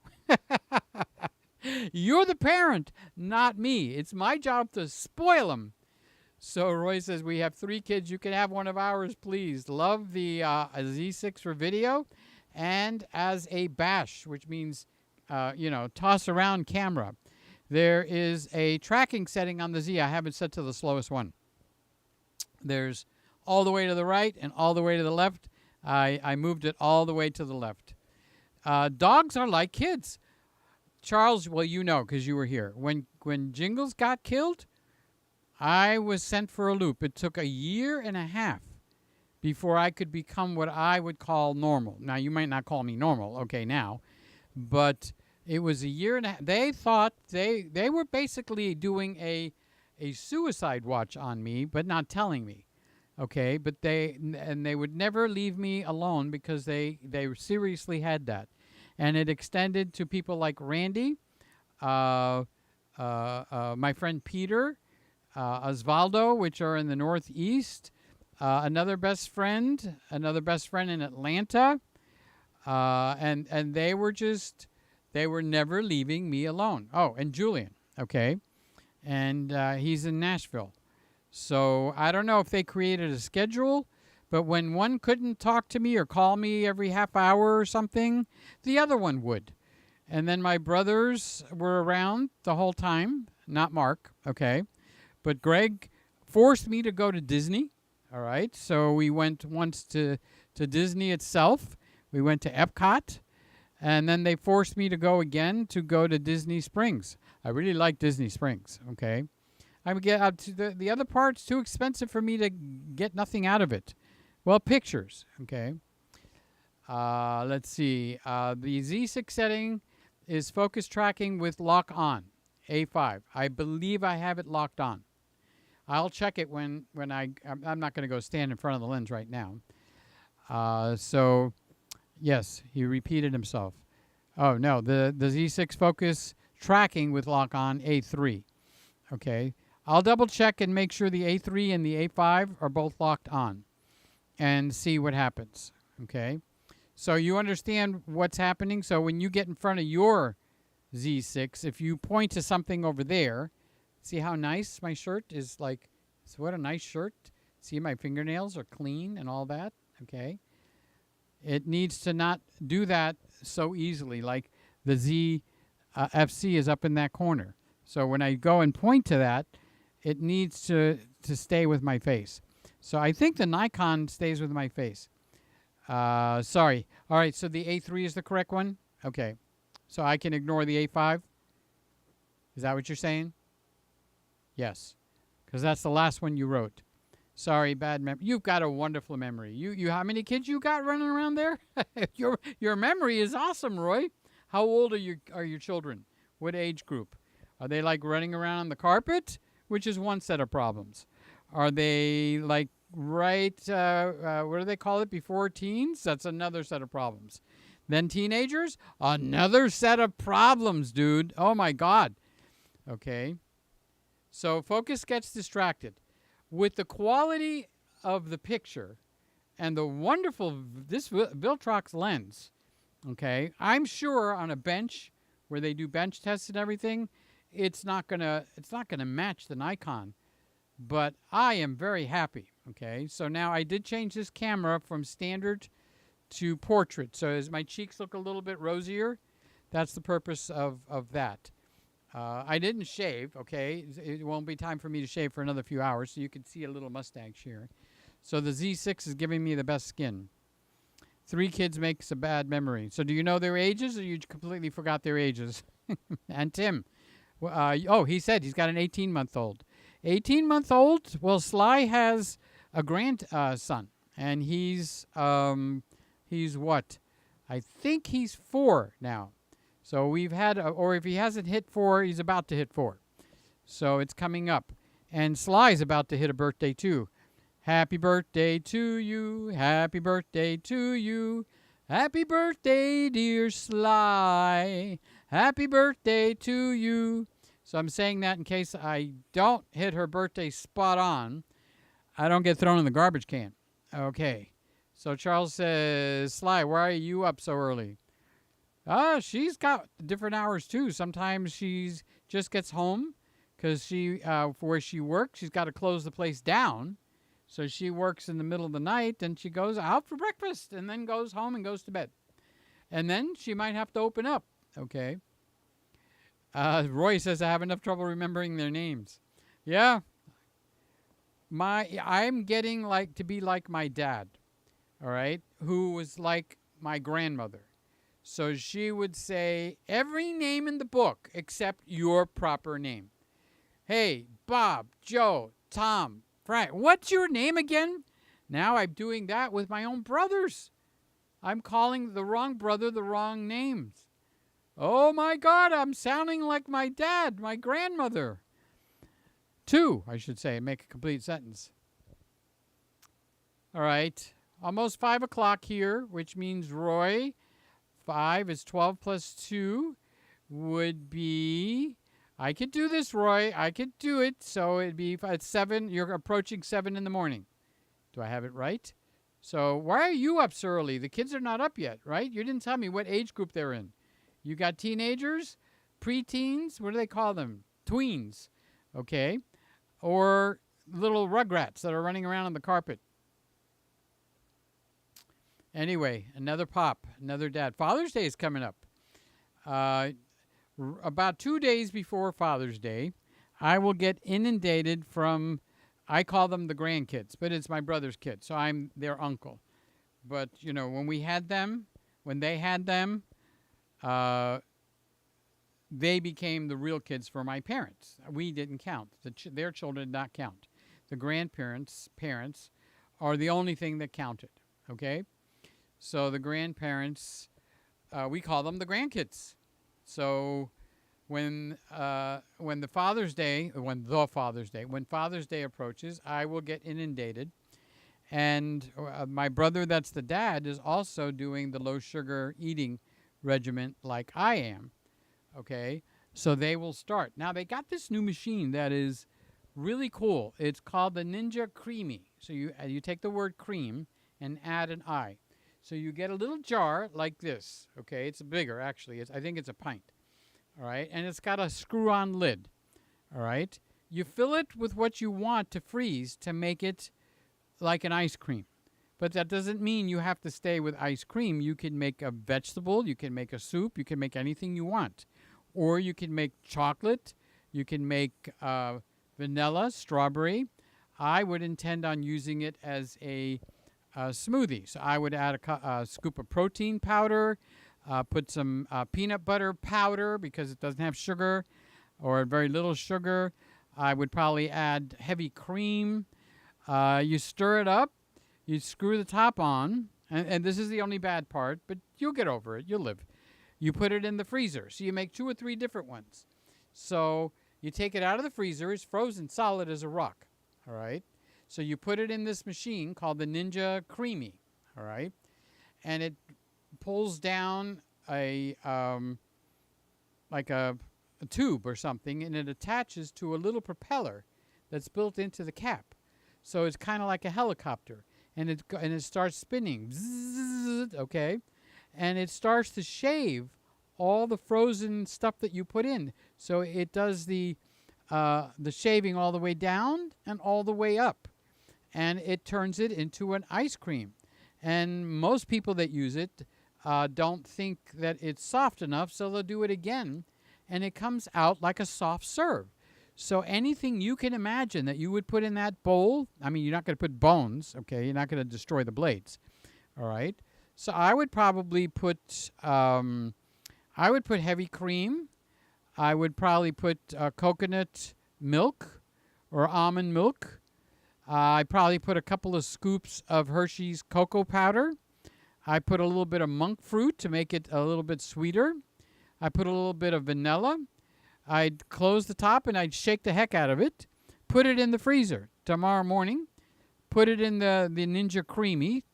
You're the parent, not me. It's my job to spoil him. So Roy says, we have 3 kids. You can have one of ours, please. Love the Z6 for video and as a bash, which means, toss around camera. There is a tracking setting on the Z. I have it set to the slowest one. There's all the way to the right and all the way to the left. I moved it all the way to the left. Dogs are like kids. Charles, well, you know because you were here. When Jingles got killed, I was sent for a loop. It took 1.5 years before I could become what I would call normal. Now, you might not call me normal, okay, now. But it was 1.5 years. They thought they were basically doing a suicide watch on me, but not telling me. Okay, but they would never leave me alone because they seriously had that. And it extended to people like Randy, my friend Peter, Osvaldo, which are in the Northeast, another best friend in Atlanta, and they were never leaving me alone. Oh, and Julian, okay, and he's in Nashville. So I don't know if they created a schedule, but when one couldn't talk to me or call me every half hour or something, the other one would. And then my brothers were around the whole time, not Mark, okay? But Greg forced me to go to Disney, all right? So we went once to Disney itself. We went to Epcot, and then they forced me to go again to Disney Springs. I really like Disney Springs, okay? I would get up to the other part's too expensive for me to get nothing out of it. Well, pictures, okay. Let's see. The Z6 setting is focus tracking with lock on, A5. I believe I have it locked on. I'll check it when I'm not going to go stand in front of the lens right now. So, yes, he repeated himself. Oh, no, the Z6 focus tracking with lock on, A3. Okay, I'll double check and make sure the A3 and the A5 are both locked on and see what happens. Okay, so you understand what's happening. So when you get in front of your Z6, if you point to something over there, see how nice my shirt is, like, so what a nice shirt. See, my fingernails are clean and all that. Okay, it needs to not do that so easily, like the Z FC is up in that corner. So when I go and point to that, it needs to stay with my face. So I think the Nikon stays with my face. Sorry. All right, so the A3 is the correct one? Okay. So I can ignore the A5? Is that what you're saying? Yes. Because that's the last one you wrote. Sorry, bad memory. You've got a wonderful memory. You how many kids you got running around there? Your memory is awesome, Roy. How old are your children? What age group? Are they like running around on the carpet, which is one set of problems? Are they like what do they call it, before teens? That's another set of problems. Then teenagers, another set of problems, dude. Oh my God. Okay. So focus gets distracted. With the quality of the picture and the wonderful, this Viltrox lens, okay, I'm sure on a bench where they do bench tests and everything, it's not gonna match the Nikon, but I am very happy. Okay, so now I did change this camera from standard to portrait. So as my cheeks look a little bit rosier, that's the purpose of that. I didn't shave. Okay, it won't be time for me to shave for another few hours, so you can see a little mustache here. So the Z6 is giving me the best skin. 3 kids makes a bad memory. So do you know their ages, or you completely forgot their ages? And Tim. He said he's got an 18-month-old. 18-month-old? Well, Sly has a grandson, and he's what? I think he's 4 now. So we've had, or if he hasn't hit 4, he's about to hit 4. So it's coming up. And Sly's about to hit a birthday, too. Happy birthday to you. Happy birthday to you. Happy birthday, dear Sly. Happy birthday to you. So I'm saying that in case I don't hit her birthday spot on, I don't get thrown in the garbage can. Okay. So Charles says, Sly, why are you up so early? She's got different hours, too. Sometimes she just gets home because for where she works, she's got to close the place down. So she works in the middle of the night, and she goes out for breakfast and then goes home and goes to bed. And then she might have to open up. Okay. Roy says, I have enough trouble remembering their names. Yeah. I'm getting to be like my dad, all right, who was like my grandmother. So she would say every name in the book except your proper name. Hey, Bob, Joe, Tom, Frank, what's your name again? Now I'm doing that with my own brothers. I'm calling the wrong brother the wrong names. Oh my God, I'm sounding like my dad, my grandmother. 2, I should say, make a complete sentence. All right, almost 5 o'clock here, which means Roy, 5 is 12 plus 2 would be, I could do this, Roy. I could do it. So it'd be at 7. You're approaching 7 in the morning. Do I have it right? So why are you up so early? The kids are not up yet, right? You didn't tell me what age group they're in. You got teenagers, preteens, what do they call them? Tweens, okay? Or little rugrats that are running around on the carpet. Anyway, another pop, another dad. Father's Day is coming up. About 2 days before Father's Day, I will get inundated from, I call them the grandkids, but it's my brother's kids, so I'm their uncle. But, when they had them, they became the real kids for my parents. We didn't count. Their children did not count. The grandparents' parents are the only thing that counted, okay? So the grandparents, we call them the grandkids. So when Father's Day approaches, I will get inundated. And my brother, that's the dad, is also doing the low sugar eating regimen like I am. Okay, so they will start. Now they got this new machine that is really cool. It's called the Ninja Creamy. So you take the word cream and add an I. So you get a little jar like this. Okay, it's bigger actually. I think it's a pint. All right, and it's got a screw-on lid. All right, you fill it with what you want to freeze to make it like an ice cream. But that doesn't mean you have to stay with ice cream. You can make a vegetable, you can make a soup, you can make anything you want. Or you can make chocolate, you can make vanilla, strawberry. I would intend on using it as a smoothie. So I would add a scoop of protein powder, put some peanut butter powder because it doesn't have sugar or very little sugar. I would probably add heavy cream. You stir it up, you screw the top on, and this is the only bad part, but you'll get over it, you'll live. You put it in the freezer, so you make 2 or 3 different ones. So you take it out of the freezer, it's frozen solid as a rock, all right? So you put it in this machine called the Ninja Creamy, all right? And it pulls down like a tube or something, and it attaches to a little propeller that's built into the cap. So it's kind of like a helicopter, and it starts spinning, Zzz, okay? And it starts to shave all the frozen stuff that you put in. So it does the shaving all the way down and all the way up, and it turns it into an ice cream. And most people that use it don't think that it's soft enough, so they'll do it again, and it comes out like a soft serve. So anything you can imagine that you would put in that bowl, I mean, you're not going to put bones, okay? You're not going to destroy the blades, all right? So I would probably put, heavy cream. I would probably put coconut milk or almond milk. I'd probably put a couple of scoops of Hershey's cocoa powder. I put a little bit of monk fruit to make it a little bit sweeter. I put a little bit of vanilla. I'd close the top and I'd shake the heck out of it. Put it in the freezer tomorrow morning. Put it in the Ninja Creamy.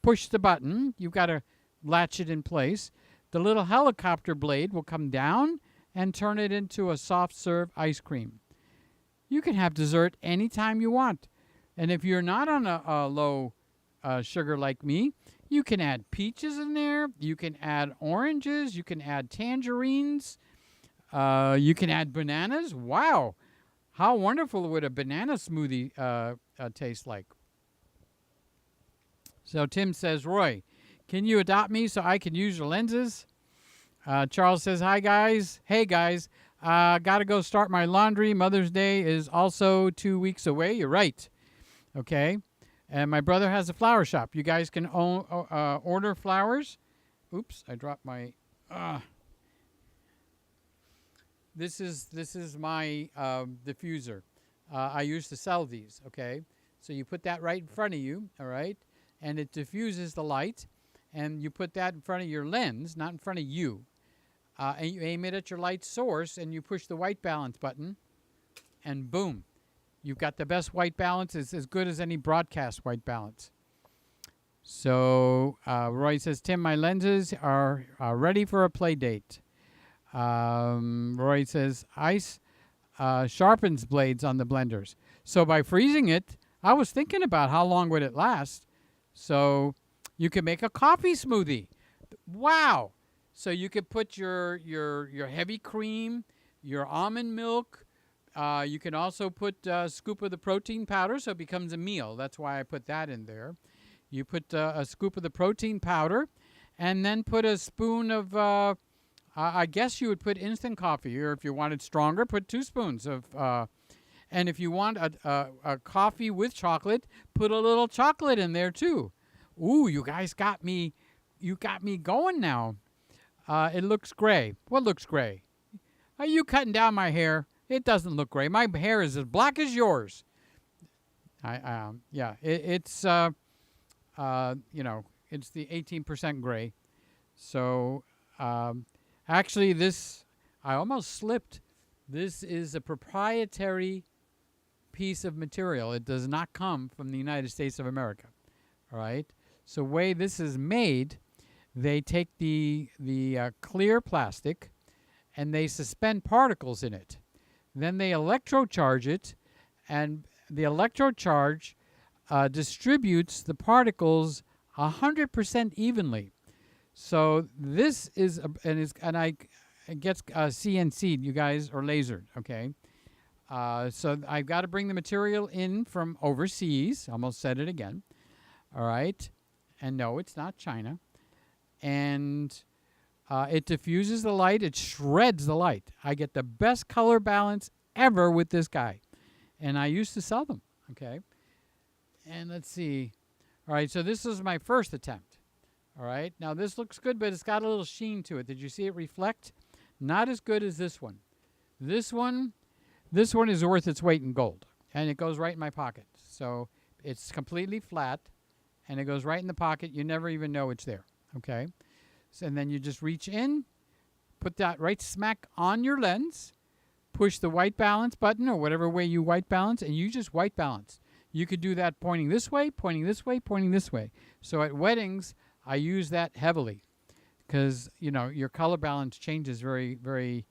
Push the button. You've got to latch it in place. The little helicopter blade will come down and turn it into a soft serve ice cream. You can have dessert anytime you want. And if you're not on a low sugar like me, you can add peaches in there. You can add oranges. You can add tangerines. You can add bananas. Wow. How wonderful would a banana smoothie taste like? So Tim says, Roy, can you adopt me so I can use your lenses? Charles says, hi, guys. Hey, guys. Got to go start my laundry. Mother's Day is also 2 weeks away. You're right. Okay. And my brother has a flower shop. You guys can order flowers. Oops, I dropped my... This is my diffuser. I used to sell these, okay? So you put that right in front of you, all right? And it diffuses the light. And you put that in front of your lens, not in front of you. And you aim it at your light source, and you push the white balance button, and boom. You've got the best white balance. It's as good as any broadcast white balance. So Roy says, Tim, my lenses are ready for a play date. Roy says, ice sharpens blades on the blenders. So by freezing it, I was thinking about how long would it last. So you can make a coffee smoothie. Wow. So you could put your heavy cream, your almond milk. You can also put a scoop of the protein powder, so it becomes a meal. That's why I put that in there. You put a scoop of the protein powder, and then put a spoon of, I guess you would put instant coffee, or if you wanted stronger, put 2 spoons of, and if you want a coffee with chocolate, put a little chocolate in there too. Ooh, you guys got me going now. It looks gray. What looks gray? Are you cutting down my hair? It doesn't look gray. My hair is as black as yours. Yeah, it's the 18% gray. So, Actually, this, I almost slipped. This is a proprietary piece of material. It does not come from the United States of America. All right. So way this is made, they take the clear plastic and they suspend particles in it. Then they electrocharge it, and the electrocharge distributes the particles 100% evenly. So this is it gets CNC'd, you guys, or lasered. Okay. So I've got to bring the material in from overseas. Almost said it again. All right. And no, it's not China. And it diffuses the light. It shreds the light. I get the best color balance ever with this guy. And I used to sell them. Okay. And let's see. All right. So this is my first attempt. All right. Now this looks good, but it's got a little sheen to it. Did you see it reflect? Not as good as this one. This one is worth its weight in gold. And it goes right in my pocket. So it's completely flat. And it goes right in the pocket. You never even know it's there. Okay. So, and then you just reach in, put that right smack on your lens, push the white balance button or whatever way you white balance, and you just white balance. You could do that pointing this way, pointing this way, pointing this way. So at weddings, I use that heavily because, you know, your color balance changes very, very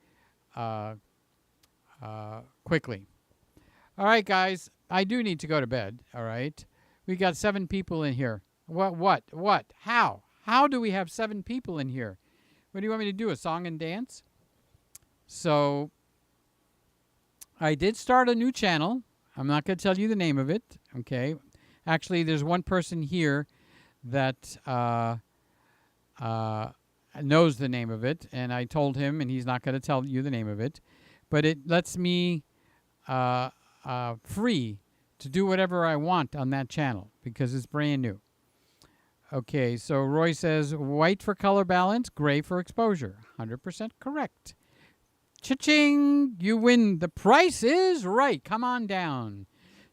quickly. All right, guys, I do need to go to bed. All right. We got 7 people in here. What? How? How do we have 7 people in here? What do you want me to do, a song and dance? So I did start a new channel. I'm not going to tell you the name of it, okay? Actually, there's one person here that knows the name of it, and I told him, and he's not going to tell you the name of it. But it lets me free to do whatever I want on that channel because it's brand new. Okay, so Roy says, white for color balance, gray for exposure. 100% correct. Cha-ching! You win. The price is right. Come on down.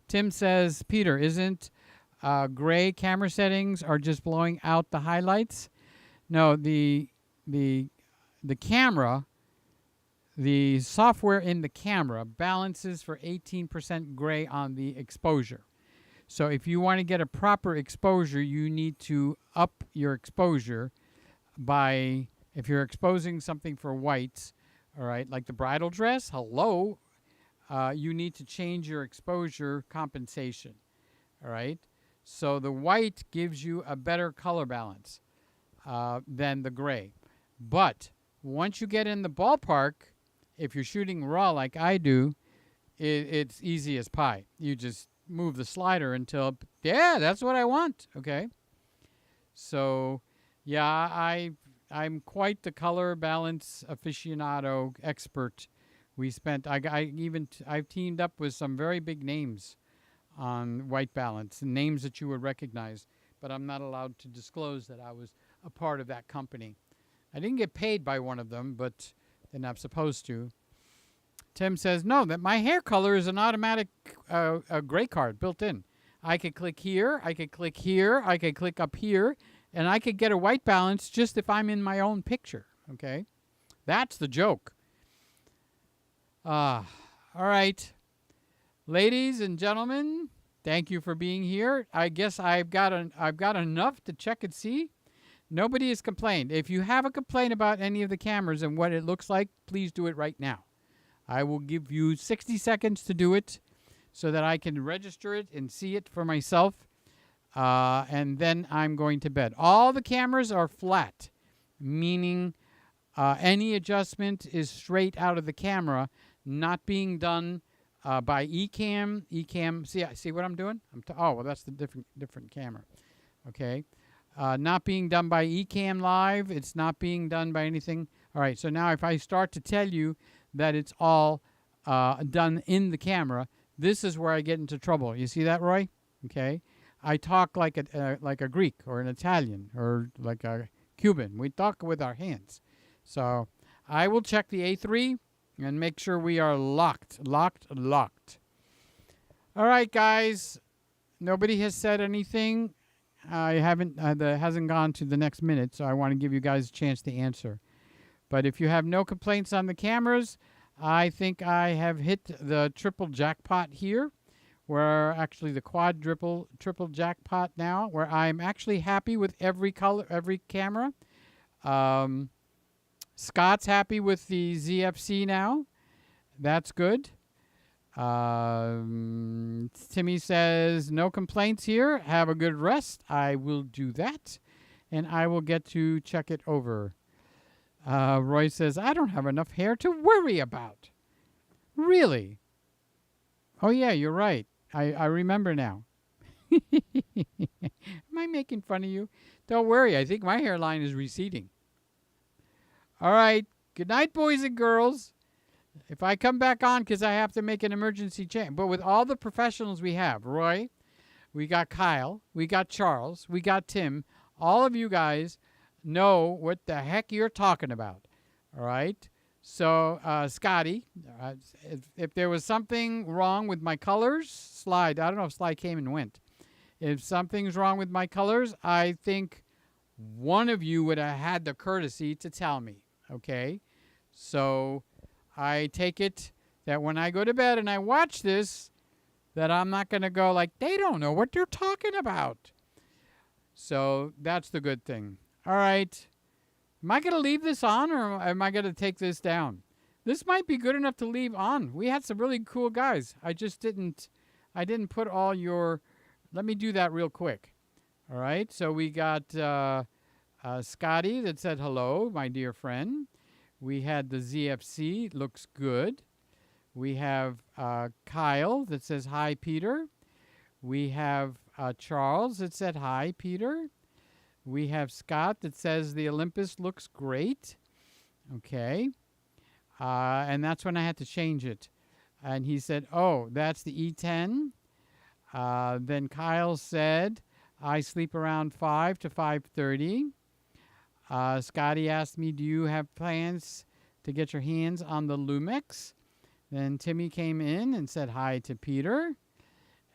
Tim says, Peter, isn't gray camera settings are just blowing out the highlights? No, the camera, the software in the camera balances for 18% gray on the exposure. So if you want to get a proper exposure, you need to up your exposure by, if you're exposing something for whites, all right, like the bridal dress, hello, you need to change your exposure compensation, all right? So the white gives you a better color balance than the gray. But once you get in the ballpark, if you're shooting raw like I do, it's easy as pie. You just move the slider until, yeah, that's what I want, okay? So, yeah, I'm quite the color balance aficionado expert. I've teamed up with some very big names on white balance, names that you would recognize, but I'm not allowed to disclose that I was a part of that company. I didn't get paid by one of them, but then I'm supposed to. Tim says, no, that my hair color is an automatic gray card built in. I could click here, I could click here, I could click up here, and I could get a white balance just if I'm in my own picture, okay? That's the joke. All right. Ladies and gentlemen, thank you for being here. I guess I've got enough to check and see. Nobody has complained. If you have a complaint about any of the cameras and what it looks like, please do it right now. I will give you 60 seconds to do it so that I can register it and see it for myself. And then I'm going to bed. All the cameras are flat, meaning any adjustment is straight out of the camera, not being done by Ecamm. See what I'm doing? Well, that's the different camera. Okay. Not being done by Ecamm Live. It's not being done by anything. All right. So now if I start to tell you that it's all done in the camera, this is where I get into trouble. You see that, Roy? Okay. I talk like a Greek or an Italian or like a Cuban. We talk with our hands. So I will check the A3 and make sure we are locked. All right, guys. Nobody has said anything. I haven't. That hasn't gone to the next minute, so I want to give you guys a chance to answer. But if you have no complaints on the cameras, I think I have hit the triple jackpot here. Where actually the triple jackpot now, where I'm actually happy with every color, every camera. Scott's happy with the ZFC now. That's good. Timmy says, no complaints here. Have a good rest. I will do that. And I will get to check it over. Roy says, I don't have enough hair to worry about. Really? Oh, yeah, you're right. I remember now. Am I making fun of you? Don't worry. I think my hairline is receding. All right. Good night, boys and girls. If I come back on because I have to make an emergency change. But with all the professionals we have, Roy, we got Kyle, we got Charles, we got Tim. All of you guys know what the heck you're talking about. All right? So, Scotty, if there was something wrong with my colors, Slide, I don't know if Slide came and went. If something's wrong with my colors, I think one of you would have had the courtesy to tell me, okay? So, I take it that when I go to bed and I watch this, that I'm not going to go like, they don't know what they're talking about. So, that's the good thing. All right. Am I going to leave this on or am I going to take this down? This might be good enough to leave on. We had some really cool guys. I didn't put all your, let me do that real quick. All right. So we got Scotty that said hello, my dear friend. We had the ZFC, looks good. We have Kyle that says hi, Peter. We have Charles that said hi, Peter. We have Scott that says the Olympus looks great. Okay. And that's when I had to change it. And he said, oh, that's the E10. Then Kyle said, I sleep around 5 to 5:30. Scotty asked me, do you have plans to get your hands on the Lumix? Then Timmy came in and said hi to Peter.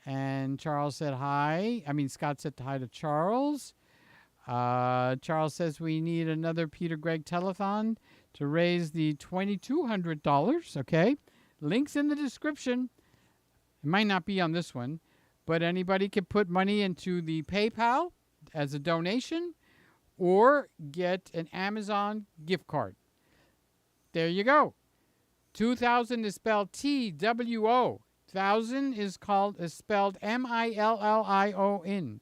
And Charles said hi. Scott said hi to Charles. Charles says we need another Peter Gregg telethon to raise the $2,200. Okay. Links in the description. It might not be on this one, but anybody can put money into the PayPal as a donation or get an Amazon gift card. There you go. 2000 is spelled TWO. 1000 is spelled MILLION.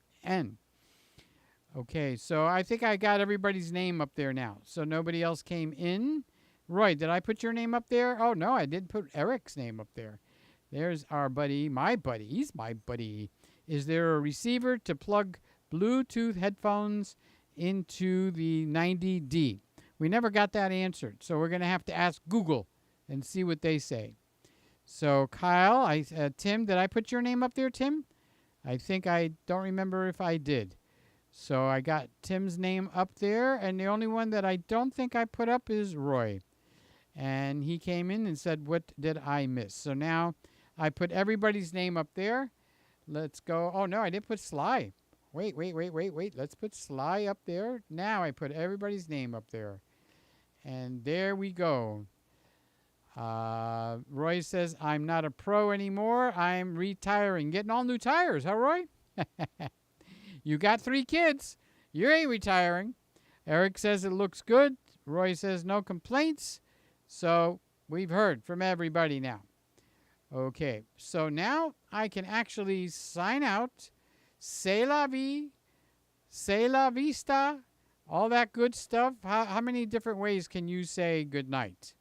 Okay, so I think I got everybody's name up there now. So nobody else came in. Roy, did I put your name up there? Oh, no, I did put Eric's name up there. There's our buddy, my buddy. He's my buddy. Is there a receiver to plug Bluetooth headphones into the 90D? We never got that answered, so we're going to have to ask Google and see what they say. So Kyle, Tim, did I put your name up there, Tim? I think I don't remember if I did. So I got Tim's name up there, and the only one that I don't think I put up is Roy. And he came in and said, what did I miss? So now I put everybody's name up there. Let's go. Oh, no, I didn't put Sly. Wait. Let's put Sly up there. Now I put everybody's name up there. And there we go. Roy says, I'm not a pro anymore. I'm retiring. Getting all new tires, huh, Roy? You got 3 kids. You ain't retiring. Eric says it looks good. Roy says no complaints. So we've heard from everybody now. Okay, so now I can actually sign out. C'est la vie. C'est la vista. All that good stuff. How many different ways can you say good night?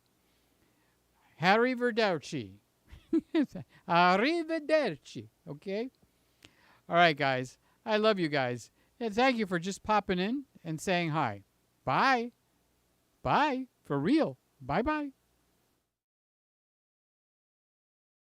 Arrivederci. Arrivederci. Okay? All right, guys. I love you guys. And thank you for just popping in and saying hi. Bye. Bye. For real. Bye-bye.